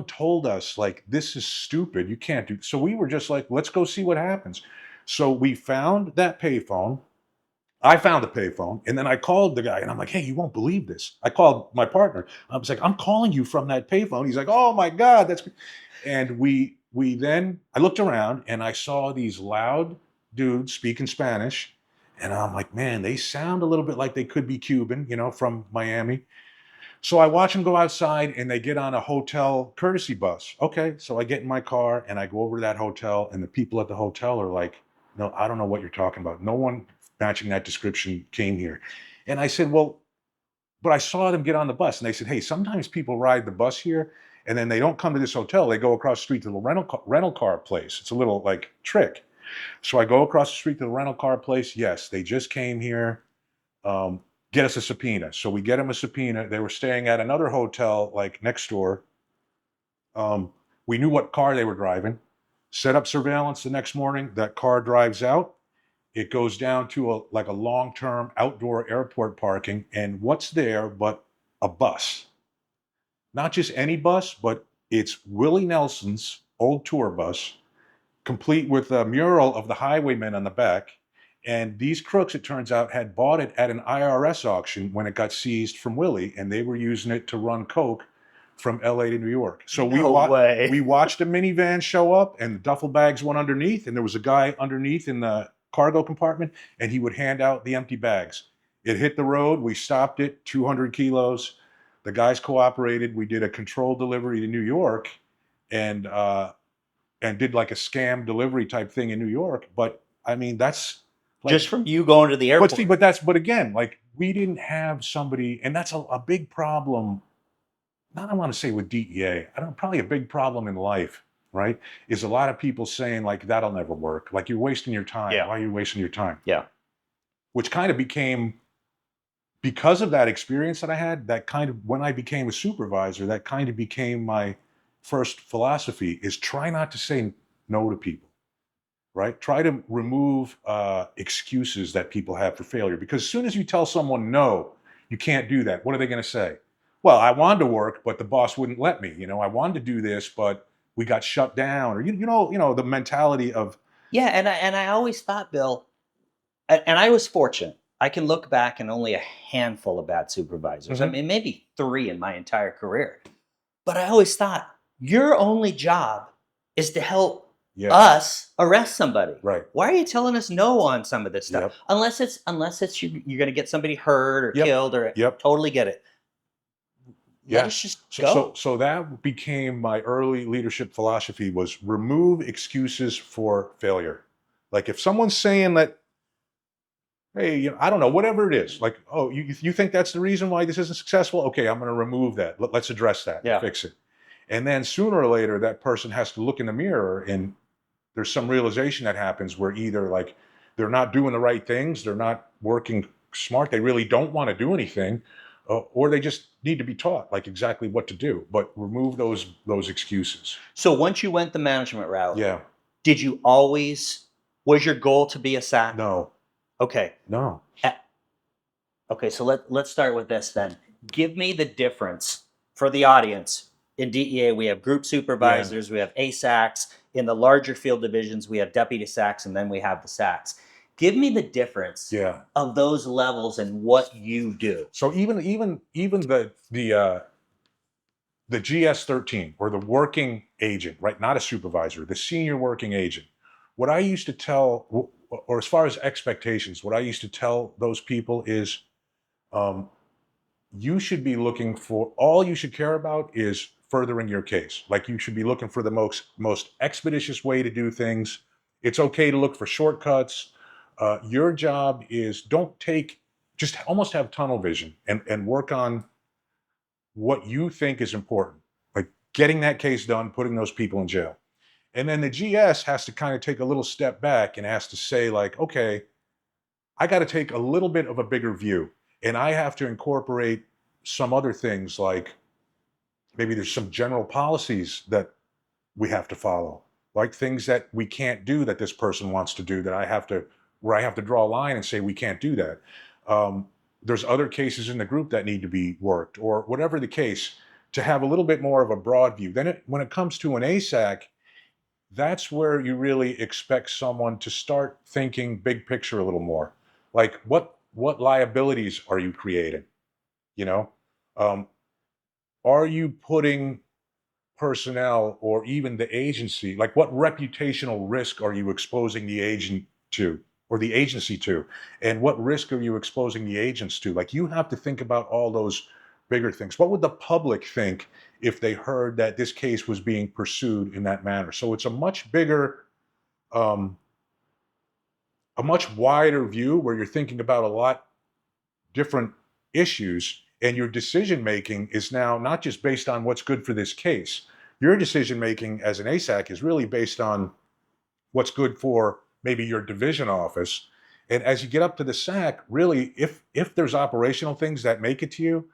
told us like this is stupid. You can't do. So we were just like, let's go see what happens. So we found that payphone. I found the payphone, and then I called the guy, and I'm like, hey, you won't believe this. I called my partner. I was like, I'm calling you from that payphone. He's like, oh my God, that's good. And we then I looked around and I saw these loud dudes speaking Spanish. And I'm like, man, they sound a little bit like they could be Cuban, from Miami. So I watch them go outside and they get on a hotel courtesy bus. Okay, so I get in my car and I go over to that hotel, and the people at the hotel are like, no, I don't know what you're talking about. No one matching that description came here. And I said, well, but I saw them get on the bus. And they said, hey, sometimes people ride the bus here and then they don't come to this hotel. They go across the street to the rental car place. It's a little like trick. So I go across the street to the rental car place. Yes, they just came here. Get us a subpoena. So we get them a subpoena. They were staying at another hotel like next door. We knew what car they were driving. Set up surveillance the next morning. That car drives out. It goes down to a long-term outdoor airport parking. And what's there but a bus? Not just any bus, but it's Willie Nelson's old tour bus, complete with a mural of the highwaymen on the back. And these crooks, it turns out, had bought it at an IRS auction when it got seized from Willie, and they were using it to run coke from LA to New York. So we watched a minivan show up, and the duffel bags went underneath, and there was a guy underneath in the cargo compartment, and he would hand out the empty bags. It hit the road. We stopped it, 200 kilos. The guys cooperated. We did a controlled delivery to New York, and did like a scam delivery type thing in New York. But I mean, that's like, just from you going to the airport. But again, like we didn't have somebody, and that's a big problem. Not I want to say with DEA. Probably a big problem in life. right, is a lot of people saying like, that'll never work. Like, you're wasting your time. Yeah. Why are you wasting your time? Yeah. Which kind of became, because of that experience that I had, that kind of, when I became a supervisor, that kind of became my first philosophy, is try not to say no to people, right? Try to remove excuses that people have for failure. Because as soon as you tell someone, no, you can't do that, what are they going to say? Well, I wanted to work, but the boss wouldn't let me. You know, I wanted to do this, but we got shut down. Or, the mentality of, Yeah, and I always thought, Bill, and I was fortunate. I can look back and only a handful of bad supervisors. I Mhm. mean, maybe 3 in my entire career. But I always thought your only job is to help yeah, us arrest somebody. right. Why are you telling us no on some of this stuff? Yep. Unless it's you're going to get somebody hurt or Yep. killed or Yep. totally get it. Let Yeah. us just So, go. so that became my early leadership philosophy, was remove excuses for failure. Like, if someone's saying that, hey, I don't know, whatever it is, like, oh, you think that's the reason why this isn't successful? Okay, I'm going to remove that. Let's address that. Yeah. Fix it. And then sooner or later, that person has to look in the mirror, and there's some realization that happens where either like they're not doing the right things, they're not working smart, they really don't want to do anything, or they just need to be taught like exactly what to do. But remove those excuses. So once you went the management route, Yeah. did you always, was your goal to be a SAC? No. Okay. No. Okay, so let's start with this then. Give me the difference for the audience. In DEA, we have group supervisors, we have ASACs. In the larger field divisions, we have deputy SACs, and then we have the SACs. Give me the difference Yeah. of those levels and what you do. So even the GS-13, or the working agent, right? Not a supervisor, the senior working agent. What I used to tell, or as far as expectations, what I used to tell those people is, you should be looking for, all you should care about is furthering your case. Like, you should be looking for the most expeditious way to do things. It's okay to look for shortcuts. Your job is, just almost have tunnel vision and work on what you think is important, like getting that case done, putting those people in jail. And then the GS has to kind of take a little step back and has to say like, okay, I got to take a little bit of a bigger view, and I have to incorporate some other things, like maybe there's some general policies that we have to follow, like things that we can't do that this person wants to do, that where I have to draw a line and say we can't do that. There's other cases in the group that need to be worked, or whatever the case, to have a little bit more of a broad view. Then when it comes to an ASAC, that's where you really expect someone to start thinking big picture a little more. Like, what liabilities are you creating? You know, are you putting personnel or even the agency, like what reputational risk are you exposing the agent to, or the agency to, and what risk are you exposing the agents to? Like, you have to think about all those bigger things. What would the public think if they heard that this case was being pursued in that manner? So it's a much bigger, a much wider view, where you're thinking about a lot different issues, and your decision making is now not just based on what's good for this case. Your decision making as an ASAC is really based on what's good for maybe your division office. And as you get up to the SAC, really, if there's operational things that make it to you,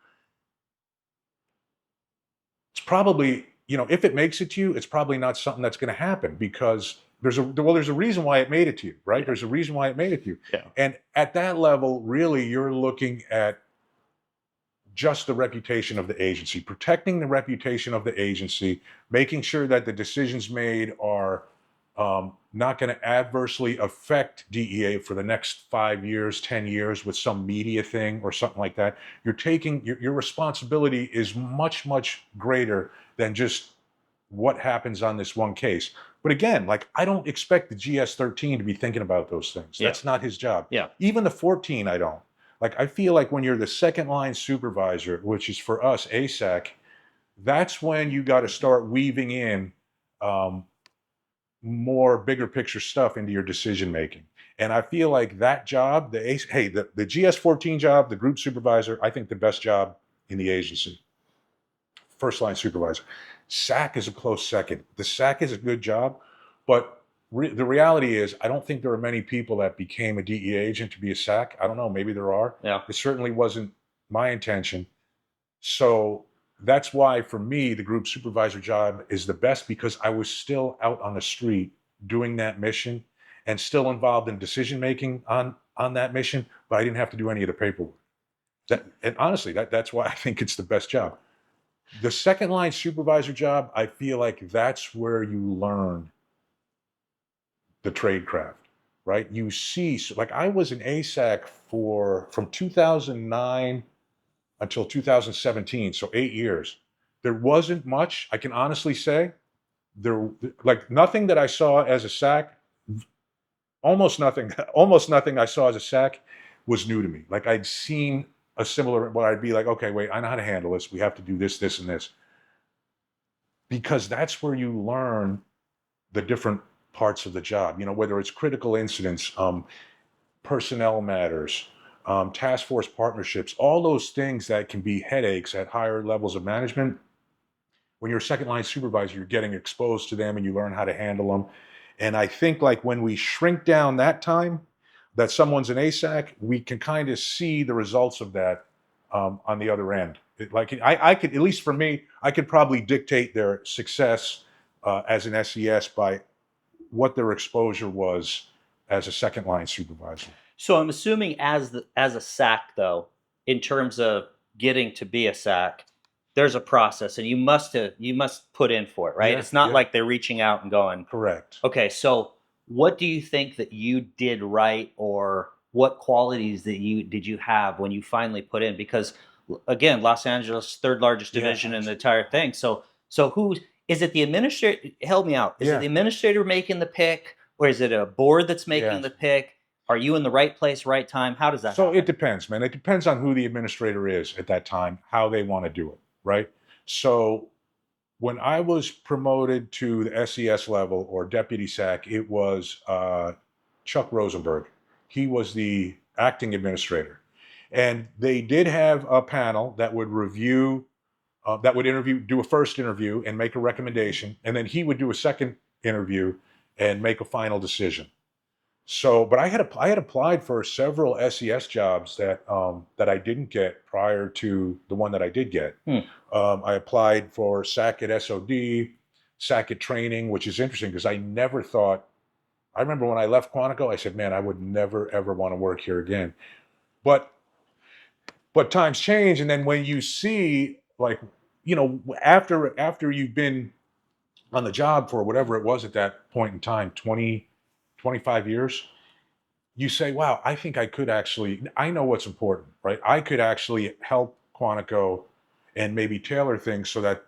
it's probably, if it makes it to you, it's probably not something that's going to happen, because there's a reason why it made it to you, right? There's a reason why it made it to you. Yeah. And at that level, really, you're looking at just the reputation of the agency, protecting the reputation of the agency, making sure that the decisions made are not going to adversely affect DEA for the next 5 years, 10 years with some media thing or something like that. You're taking, your responsibility is much, much greater than just what happens on this one case. But again, like, I don't expect the GS-13 to be thinking about those things. Yeah. That's not his job. Yeah. Even the 14, I don't. Like, I feel like when you're the second line supervisor, which is for us ASAC, that's when you got to start weaving in more bigger picture stuff into your decision making. And I feel like that job, the GS-14 job, the group supervisor, I think the best job in the agency, first line supervisor. SAC is a close second. The SAC is a good job, but the reality is, I don't think there are many people that became a DEA agent to be a SAC. I don't know, maybe there are. Yeah. It certainly wasn't my intention. So that's why, for me, the group supervisor job is the best, because I was still out on the street doing that mission and still involved in decision making on that mission, but I didn't have to do any of the paperwork. And honestly, that's why I think it's the best job. The second line supervisor job, I feel like that's where you learn the trade craft, right? You see, like I was an ASAC from 2009 until 2017, so 8 years. There wasn't much, I can honestly say. There, like nothing that I saw as a SAC, almost nothing I saw as a SAC was new to me. Like I'd seen a similar, but I'd be like, okay, wait, I know how to handle this. We have to do this, this, and this. Because that's where you learn the different parts of the job, whether it's critical incidents, personnel matters, task force partnerships, all those things that can be headaches at higher levels of management. When you're a second line supervisor, you're getting exposed to them and you learn how to handle them. And I think like when we shrink down that time that someone's an ASAC, we can kind of see the results of that on the other end. I could, at least for me, I could probably dictate their success as an SES by what their exposure was as a second line supervisor. So I'm assuming as a SAC though, in terms of getting to be a SAC, there's a process and you must put in for it, right? Yeah, it's not yeah. like they're reaching out and going, Correct. okay, so what do you think that you did right, or what qualities did you have when you finally put in? Because again, Los Angeles, third largest division in the entire thing. So who is it? The administrator? Help me out. Is it the administrator making the pick, or is it a board that's making the pick? Are you in the right place, right time? How does that happen? It depends, man. It depends on who the administrator is at that time, how they want to do it, right? So when I was promoted to the SES level or deputy SAC, it was Chuck Rosenberg. He was the acting administrator. And they did have a panel that would review, that would do a first interview and make a recommendation. And then he would do a second interview and make a final decision. So, but I had applied for several SES jobs that I didn't get prior to the one that I did get. I applied for SAC at SOD, SAC at training, which is interesting because I never thought. I remember when I left Quantico, I said, "Man, I would never ever want to work here again." But times change, and then when you see, like, after you've been on the job for whatever it was at that point in time, 20, 25 years, you say, wow, I think I know what's important, right? I could actually help Quantico and maybe tailor things so that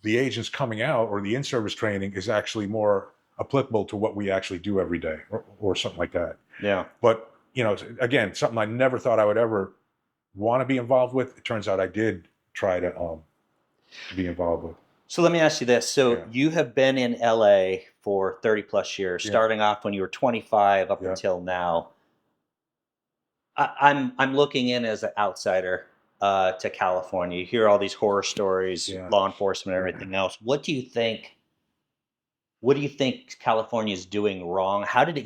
the agents coming out or the in-service training is actually more applicable to what we actually do every day or something like that. Yeah. But, again, something I never thought I would ever want to be involved with. It turns out I did try to be involved with. So let me ask you this. So you have been in LA for 30 plus years, starting off when you were 25 up until now. I'm looking in as an outsider to California. You hear all these horror stories, law enforcement, and everything else. What do you think California is doing wrong? How did it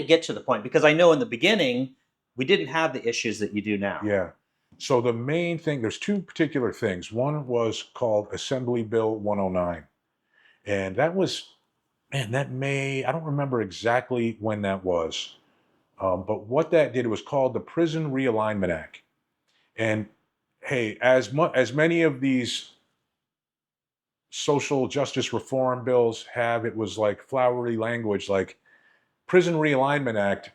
get to the point? Because I know in the beginning we didn't have the issues that you do now. Yeah. So the main thing, there's two particular things. One was called Assembly Bill 109. And that was, I don't remember exactly when that was. But what that did, it was called the Prison Realignment Act. And hey, as many of these social justice reform bills have, it was like flowery language, like Prison Realignment Act,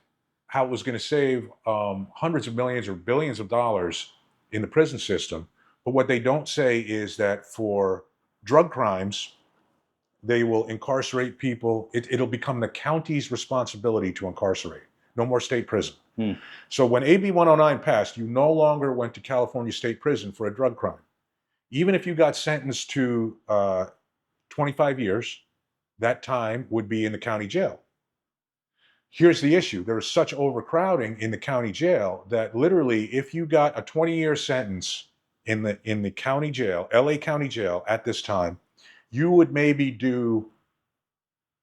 how it was going to save hundreds of millions or billions of dollars in the prison system. But what they don't say is that for drug crimes, they will incarcerate people. It'll become the county's responsibility to incarcerate. No more state prison. So when AB 109 passed, you no longer went to California State Prison for a drug crime. Even if you got sentenced to 25 years, that time would be in the county jail. Here's the issue. There was such overcrowding in the county jail that literally if you got a 20-year sentence in the county jail, LA County Jail at this time, you would maybe do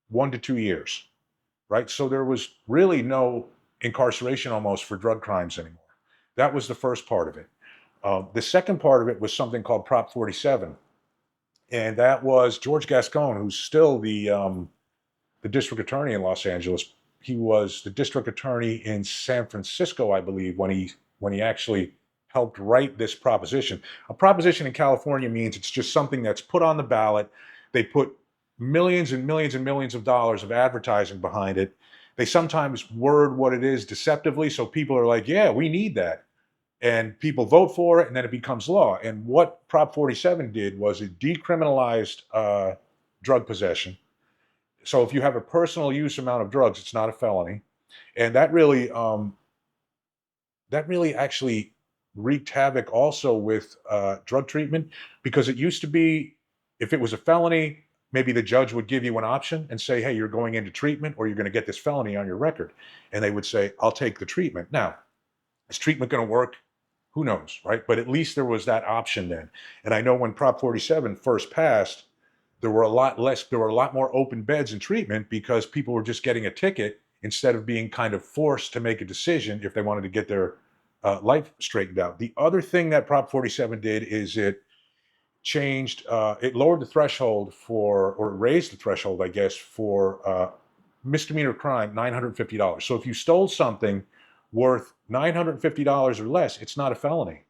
1 to 2 years, right? So there was really no incarceration almost for drug crimes anymore. That was the first part of it. The second part of it was something called Prop 47, and that was George Gascon, who's still the district attorney in Los Angeles. He was the district attorney in San Francisco, I believe, when he actually helped write this proposition. A proposition in California means it's just something that's put on the ballot. They put millions and millions and millions of dollars of advertising behind it. They sometimes word what it is deceptively, so people are like, yeah, we need that. And people vote for it, and then it becomes law. And what Prop 47 did was it decriminalized drug possession. So if you have a personal use amount of drugs, it's not a felony. And that really actually wreaked havoc also with drug treatment, because it used to be, if it was a felony, maybe the judge would give you an option and say, hey, you're going into treatment or you're going to get this felony on your record. And they would say, I'll take the treatment. Now, is treatment going to work? Who knows, right? But at least there was that option then. And I know when Prop 47 first passed, there were a lot more open beds in treatment because people were just getting a ticket instead of being kind of forced to make a decision if they wanted to get their life straightened out. The other thing that Prop 47 did is it lowered the threshold or raised the threshold, I guess, for misdemeanor crime, $950. So if you stole something worth $950 or less, it's not a felony.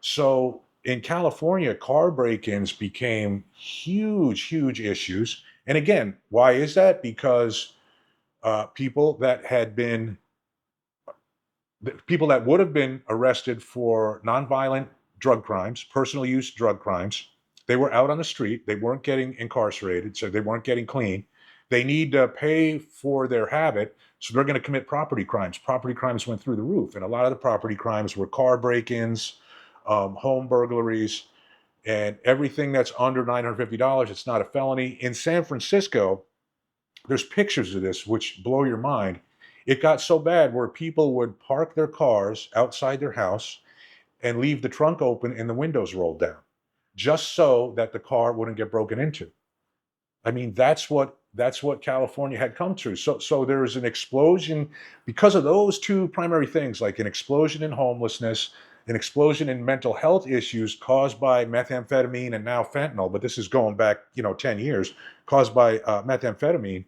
So in California, car break-ins became huge issues. And again, why is that? Because people that would have been arrested for nonviolent drug crimes, personal use drug crimes, they were out on the street. They weren't getting incarcerated, so they weren't getting clean. They need to pay for their habit, so they're going to commit property crimes. Property crimes went through the roof, and a lot of the property crimes were car break-ins, home burglaries, and everything that's under $950, it's not a felony. In San Francisco, there's pictures of this which blow your mind. It got so bad where people would park their cars outside their house and leave the trunk open and the windows rolled down, just so that the car wouldn't get broken into. I mean, that's what California had come to. So there was an explosion because of those two primary things, like an explosion in homelessness, an explosion in mental health issues caused by methamphetamine and now fentanyl, but this is going back, 10 years, caused by methamphetamine.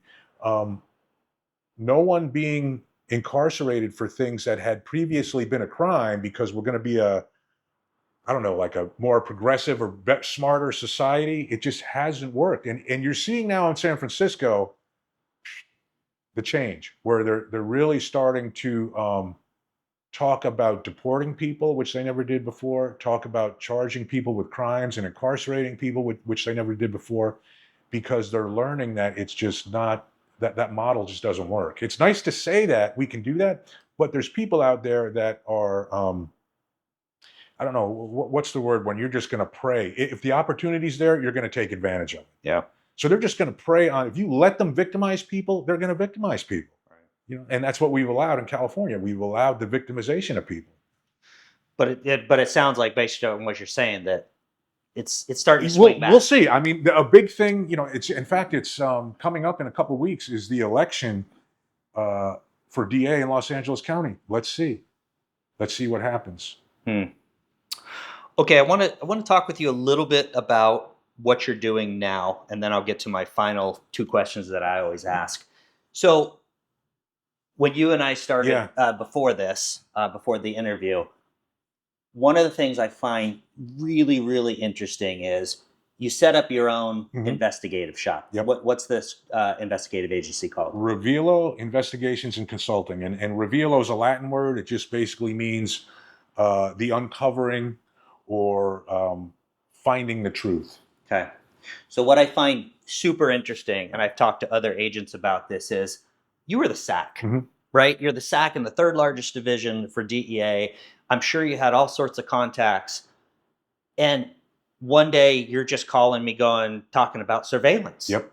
No one being incarcerated for things that had previously been a crime because we're going to be like a more progressive or smarter society. It just hasn't worked. And you're seeing now in San Francisco the change where they're really starting to talk about deporting people, which they never did before, talk about charging people with crimes and incarcerating people, which they never did before, because they're learning that it's just not, that model just doesn't work. It's nice to say that we can do that, but there's people out there that are, I don't know, what's the word, when you're just going to prey. If the opportunity's there, you're going to take advantage of it. Yeah. So they're just going to prey on, if you let them victimize people, they're going to victimize people. And that's what we've allowed in California. We've allowed the victimization of people. But it sounds like, based on what you're saying, that it's starting to swing back. We'll see. I mean, a big thing, it's coming up in a couple of weeks is the election for DA in Los Angeles County. Let's see what happens. Okay, I want to talk with you a little bit about what you're doing now, and then I'll get to my final two questions that I always ask. So, when you and I started before the interview, one of the things I find really, really interesting is you set up your own investigative shop. Yep. What's this investigative agency called? Revelo Investigations and Consulting. And Revelo is a Latin word. It just basically means the uncovering or finding the truth. Okay. So what I find super interesting, and I've talked to other agents about this, is you were the SAC, right? You're the SAC in the third largest division for DEA. I'm sure you had all sorts of contacts. And one day you're just calling me talking about surveillance. Yep.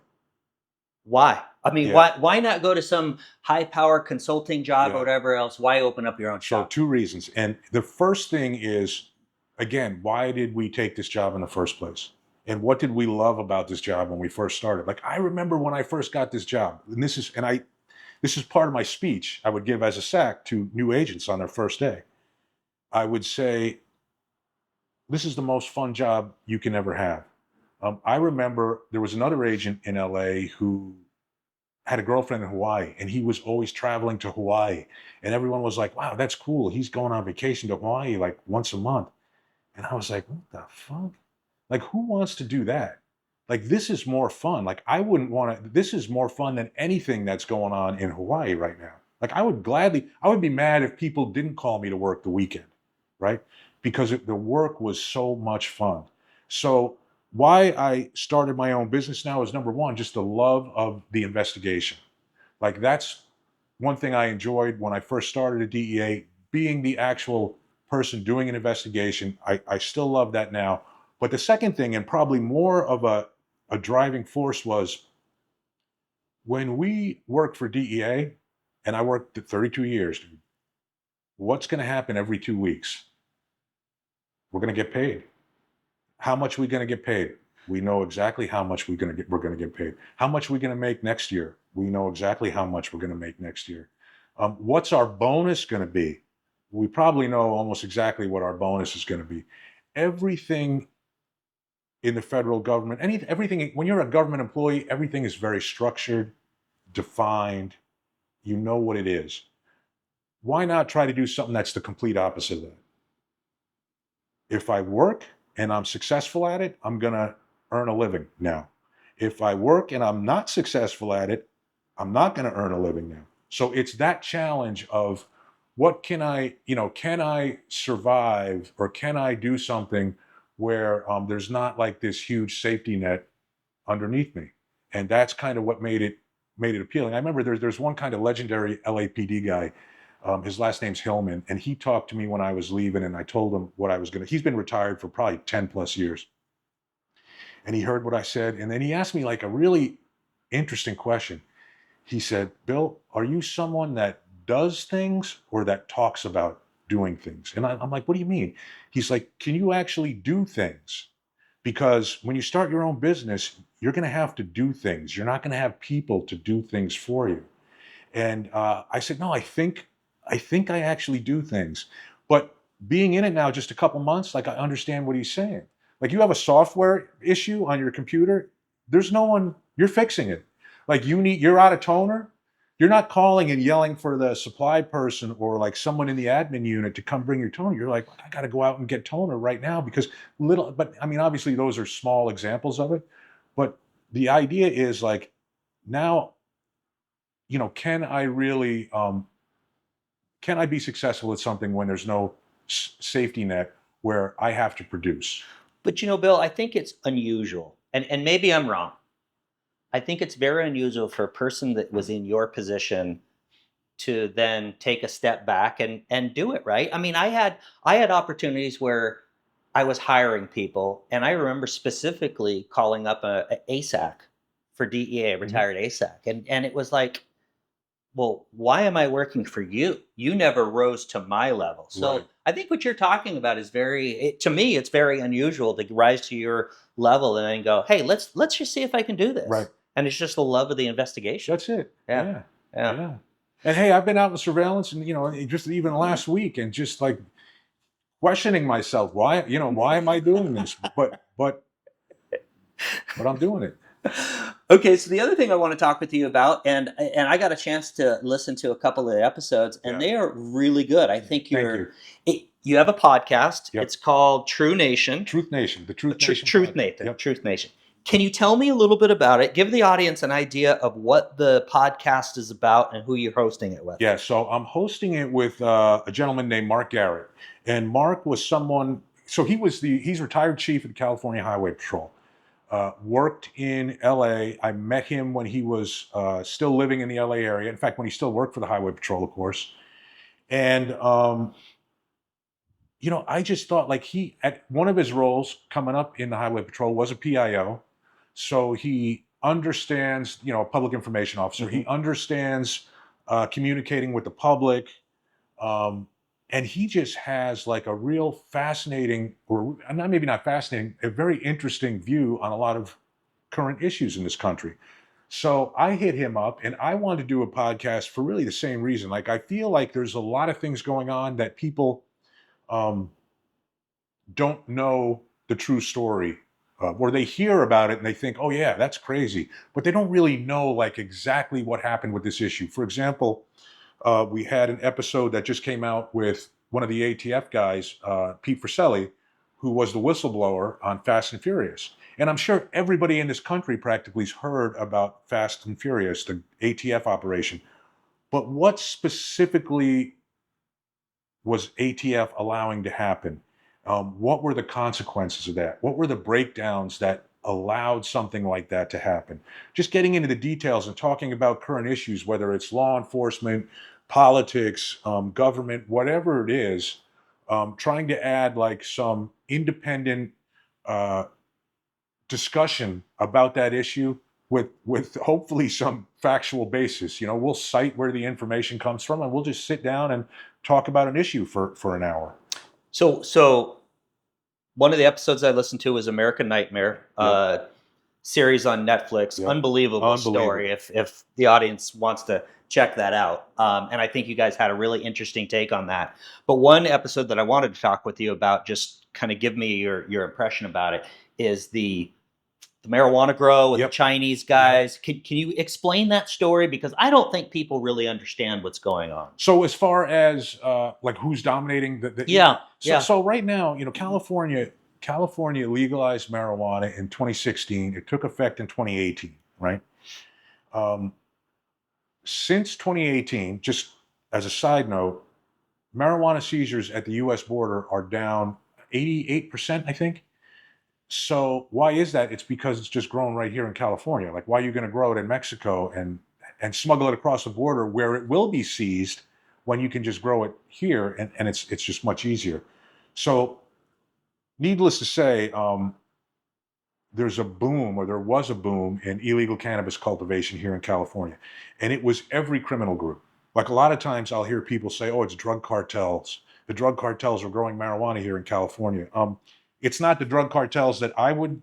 Why? I mean, why not go to some high power consulting job or whatever else? Why open up your own shop? So 2 reasons. And the first thing is, again, why did we take this job in the first place? And what did we love about this job when we first started? Like, I remember when I first got this job, and this is part of my speech I would give as a SAC to new agents on their first day. I would say, this is the most fun job you can ever have. I remember there was another agent in LA who had a girlfriend in Hawaii, and he was always traveling to Hawaii. And everyone was like, wow, that's cool. He's going on vacation to Hawaii like once a month. And I was like, what the fuck? Like, who wants to do that? Like, this is more fun. Like, I wouldn't want to, this is more fun than anything that's going on in Hawaii right now. Like, I would be mad if people didn't call me to work the weekend, right? Because the work was so much fun. So, why I started my own business now is number one, just the love of the investigation. Like, that's one thing I enjoyed when I first started at DEA, being the actual person doing an investigation. I still love that now. But the second thing, and probably more of a driving force, was when we worked for DEA, and I worked 32 years, dude, what's going to happen every 2 weeks? We're going to get paid. How much are we going to get paid? We know exactly how much we're going to get paid. How much are we going to make next year? We know exactly how much we're going to make next year. What's our bonus going to be? We probably know almost exactly what our bonus is going to be. Everything in the federal government, everything, when you're a government employee, everything is very structured, defined. You know what it is. Why not try to do something that's the complete opposite of that? If I work and I'm successful at it, I'm going to earn a living now. If I work and I'm not successful at it, I'm not going to earn a living now. So it's that challenge of, what can I survive, or can I do something where there's not like this huge safety net underneath me? And that's kind of what made it appealing. I remember there's one kind of legendary LAPD guy. His last name's Hillman, and he talked to me when I was leaving, and I told him what I was going to. He's been retired for probably 10 plus years. And he heard what I said, and then he asked me like a really interesting question. He said, Bill, are you someone that does things or that talks about doing things? And I'm like, what do you mean? He's like, can you actually do things? Because when you start your own business, you're going to have to do things. You're not going to have people to do things for you. And I said, no, I think I actually do things. But being in it now just a couple months, like, I understand what he's saying. Like, you have a software issue on your computer, there's no one, you're fixing it. Like, you're out of toner, you're not calling and yelling for the supply person or like someone in the admin unit to come bring your toner. You're like, I got to go out and get toner right now, because but I mean, obviously those are small examples of it. But the idea is like, now, can I really, can I be successful at something when there's no safety net where I have to produce? But Bill, I think it's unusual, and maybe I'm wrong. I think it's very unusual for a person that was in your position to then take a step back and do it right. I mean, I had opportunities where I was hiring people, and I remember specifically calling up a ASAC for DEA, retired ASAC, and it was like, well, why am I working for you? You never rose to my level. So Right. I think what you're talking about is to me, it's very unusual to rise to your level and then go, hey, let's just see if I can do this. Right. And it's just the love of the investigation. That's it. Yeah. Yeah. Yeah. Yeah. And hey, I've been out in surveillance, and just even last week, and just like questioning myself, why am I doing this? But I'm doing it. Okay, so the other thing I want to talk with you about, and I got a chance to listen to a couple of the episodes, and Yeah. they are really good. I think Thank you. you have a podcast. Yep. It's called True Nation. Truth Nation, the Truth Nation. Truth podcast. Nathan. Yep. Truth Nation. Can you tell me a little bit about it? Give the audience an idea of what the podcast is about and who you're hosting it with. Yeah, so I'm hosting it with a gentleman named Mark Garrett, and Mark was someone. So he's retired chief of the California Highway Patrol. Worked in LA. I met him when he was still living in the LA area. In fact, when he still worked for the Highway Patrol, of course. And I just thought, like, he, at one of his roles coming up in the Highway Patrol, was a PIO. So he understands, public information officer. Mm-hmm. He understands communicating with the public. And he just has like a real fascinating, or not, maybe not fascinating, a very interesting view on a lot of current issues in this country. So I hit him up and I wanted to do a podcast for really the same reason. Like, I feel like there's a lot of things going on that people um, don't know the true story, or they hear about it and they think, oh, yeah, that's crazy. But they don't really know, like, exactly what happened with this issue. For example, we had an episode that just came out with one of the ATF guys, Pete Friselli, who was the whistleblower on Fast and Furious. And I'm sure everybody in this country practically has heard about Fast and Furious, the ATF operation. But what specifically was ATF allowing to happen? What were the consequences of that? What were the breakdowns that allowed something like that to happen? Just getting into the details and talking about current issues, whether it's law enforcement, politics, government, whatever it is, trying to add like some independent uh, discussion about that issue with hopefully some factual basis. You know, we'll cite where the information comes from, and we'll just sit down and talk about an issue for an hour. So one of the episodes I listened to was American Nightmare, series on Netflix. Yep. Unbelievable story. If the audience wants to check that out, and I think you guys had a really interesting take on that. But one episode that I wanted to talk with you about, just kind of give me your impression about it, is the marijuana grow with the Chinese guys. Can you explain that story? Because I don't think people really understand what's going on. So as far as like who's dominating so right now, you know, California legalized marijuana in 2016. It took effect in 2018, right? Since 2018, just as a side note, marijuana seizures at the U.S. border are down 88%, I think. So why is that? It's because it's just grown right here in California. Like, why are you going to grow it in Mexico and smuggle it across the border where it will be seized when you can just grow it here, and it's just much easier. So, needless to say, there's a boom, or there was a boom, in illegal cannabis cultivation here in California, and it was every criminal group. Like, a lot of times, I'll hear people say, "Oh, it's drug cartels. The drug cartels are growing marijuana here in California." It's not the drug cartels that I would,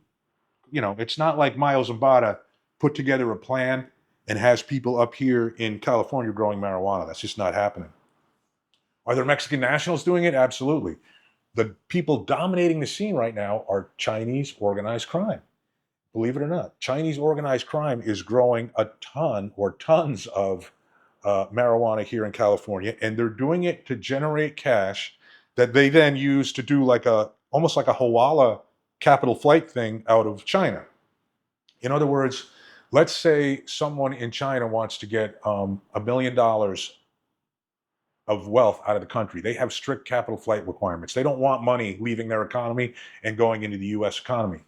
you know, it's not like Miles Zambada put together a plan and has people up here in California growing marijuana. That's just not happening. Are there Mexican nationals doing it? Absolutely. The people dominating the scene right now are Chinese organized crime. Believe it or not, Chinese organized crime is growing a ton or tons of marijuana here in California, and they're doing it to generate cash that they then use to do like almost like a Hawala capital flight thing out of China. In other words, let's say someone in China wants to get $1 million of wealth out of the country. They have strict capital flight requirements. They don't want money leaving their economy and going into the US economy.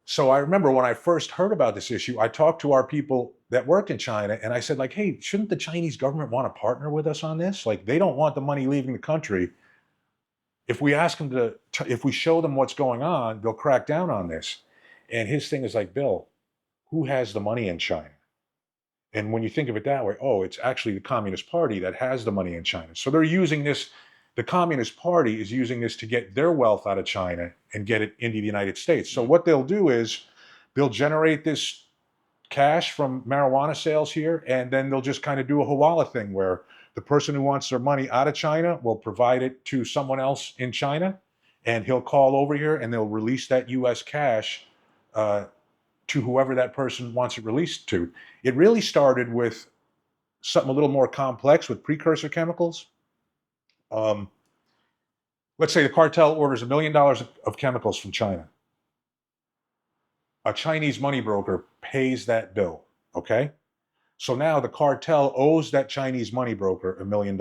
So I remember when I first heard about this issue, I talked to our people that worked in China, and I said, like, hey, shouldn't the Chinese government want to partner with us on this? Like, they don't want the money leaving the country. If we ask them if we show them what's going on, they'll crack down on this. And his thing is like, Bill, who has the money in China? And when you think of it that way, oh, it's actually the Communist Party that has the money in China. So they're using this, the Communist Party is using this to get their wealth out of China and get it into the United States. So what they'll do is they'll generate this cash from marijuana sales here, and then they'll just kind of do a Hawala thing where the person who wants their money out of China will provide it to someone else in China, and he'll call over here and they'll release that U.S. cash to whoever that person wants it released to. It really started with something a little more complex with precursor chemicals. Let's say the cartel orders $1 million of chemicals from China. A Chinese money broker pays that bill, okay? So now the cartel owes that Chinese money broker $1 million.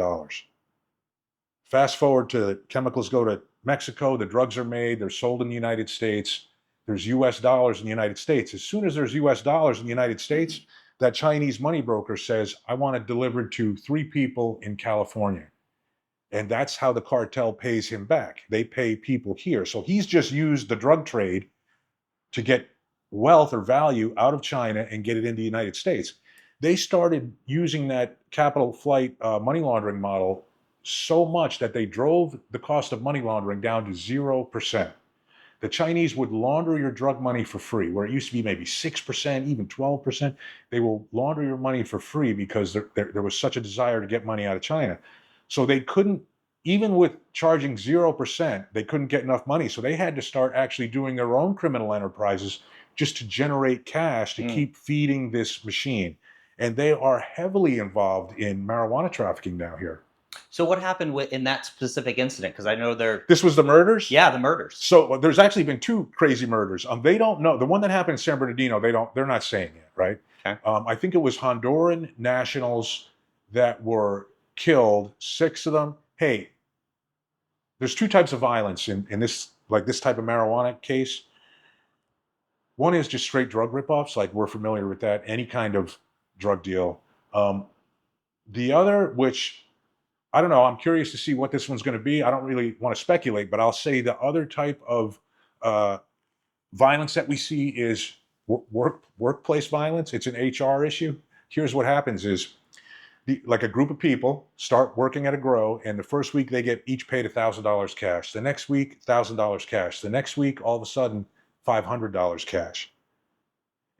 Fast forward to chemicals go to Mexico, the drugs are made, they're sold in the United States. There's US dollars in the United States. As soon as there's US dollars in the United States, that Chinese money broker says, I want it delivered to 3 people in California. And that's how the cartel pays him back. They pay people here. So he's just used the drug trade to get wealth or value out of China and get it into the United States. They started using that capital flight money laundering model so much that they drove the cost of money laundering down to 0%. The Chinese would launder your drug money for free, where it used to be maybe 6%, even 12%. They will launder your money for free because there was such a desire to get money out of China. So they couldn't, even with charging 0%, they couldn't get enough money. So they had to start actually doing their own criminal enterprises just to generate cash to keep feeding this machine. And they are heavily involved in marijuana trafficking down here. So what happened in that specific incident? Because I know This was the murders? Yeah, the murders. So there's actually been 2 crazy murders. They don't know. The one that happened in San Bernardino, they're not saying yet, right? Okay. I think it was Honduran nationals that were killed, 6 of them. Hey, there's 2 types of violence in this, like this type of marijuana case. One is just straight drug ripoffs, like we're familiar with that, any kind of drug deal. The other, which I don't know, I'm curious to see what this one's going to be. I don't really want to speculate, but I'll say the other type of violence that we see is workplace violence. It's an HR issue. Here's what happens is, like a group of people start working at a grow, and the first week they get each paid $1,000 cash. The next week, $1,000 cash. The next week, all of a sudden, $500 cash.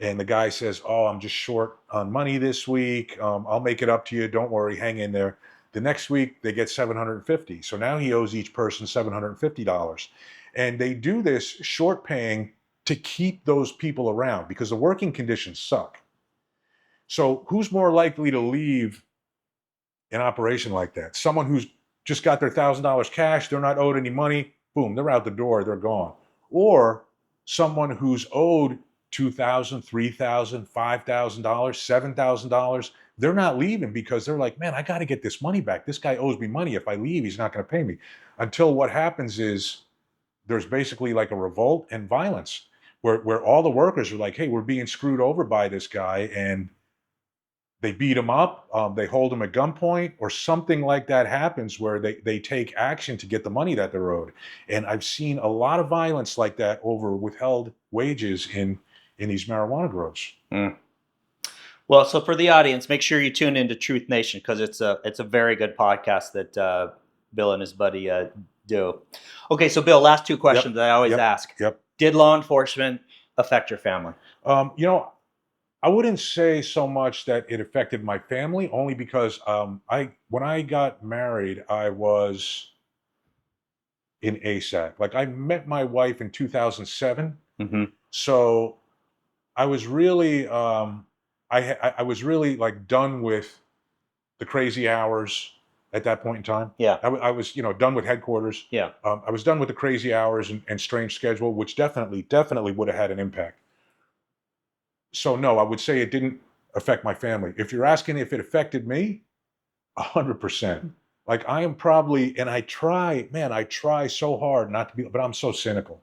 And the guy says, oh, I'm just short on money this week. I'll make it up to you. Don't worry, hang in there. The next week, they get $750. So now he owes each person $750. And they do this short paying to keep those people around because the working conditions suck. So who's more likely to leave an operation like that? Someone who's just got their $1,000 cash, they're not owed any money, boom, they're out the door, they're gone. Or someone who's owed $2,000, $3,000, $5,000, $7,000, they're not leaving because they're like, man, I got to get this money back. This guy owes me money. If I leave, he's not going to pay me. Until what happens is there's basically like a revolt and violence where all the workers are like, hey, we're being screwed over by this guy, and they beat him up, they hold him at gunpoint, or something like that happens where they take action to get the money that they're owed. And I've seen a lot of violence like that over withheld wages in these marijuana grows. Well, so for the audience, make sure you tune into Truth Nation because it's a very good podcast that Bill and his buddy do. Okay, so Bill, last 2 questions that I always ask. Did law enforcement affect your family? I wouldn't say so much that it affected my family, only because when I got married, I was in ASAC. Like, I met my wife in 2007. So I was really, I was really like done with the crazy hours at that point in time. Yeah. I was, done with headquarters. Yeah. I was done with the crazy hours and strange schedule, which definitely would have had an impact. So no, I would say it didn't affect my family. If you're asking if it affected me, 100%. Like, I am probably, and I try so hard not to be, but I'm so cynical.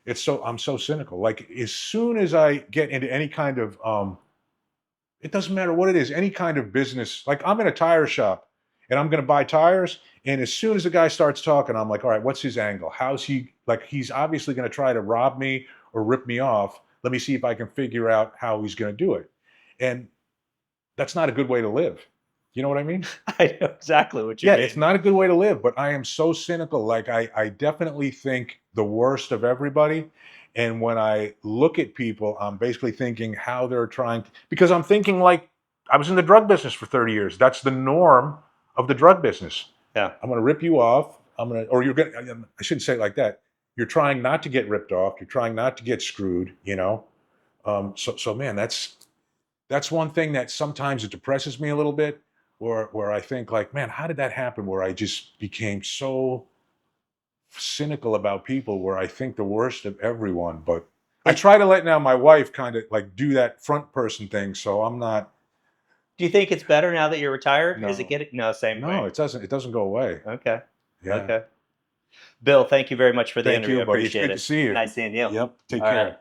I'm so cynical. Like, as soon as I get into any kind of, it doesn't matter what it is, any kind of business, like I'm in a tire shop and I'm going to buy tires. And as soon as the guy starts talking, I'm like, all right, what's his angle? How's he, like, he's obviously going to try to rob me or rip me off. Let me see if I can figure out how he's going to do it. And that's not a good way to live. You know what I mean? I know exactly what you mean. Yeah, it's not a good way to live, but I am so cynical. Like, I definitely think the worst of everybody. And when I look at people, I'm basically thinking how they're trying to, because I'm thinking, like, I was in the drug business for 30 years. That's the norm of the drug business. Yeah. I'm going to rip you off. Or you're going to, I shouldn't say it like that. You're trying not to get ripped off. You're trying not to get screwed, So man, that's one thing that sometimes it depresses me a little bit, where I think, like, man, how did that happen? Where I just became so cynical about people, where I think the worst of everyone. But I try to let now my wife kind of like do that front person thing, so I'm not. Do you think it's better now that you're retired? No. Is it getting same way? No, it doesn't. It doesn't go away. Okay. Yeah. Okay. Bill, thank you very much for the Thank interview. you, I buddy. appreciate It's good it. to see you. Nice seeing you. Yep. Take All care. right.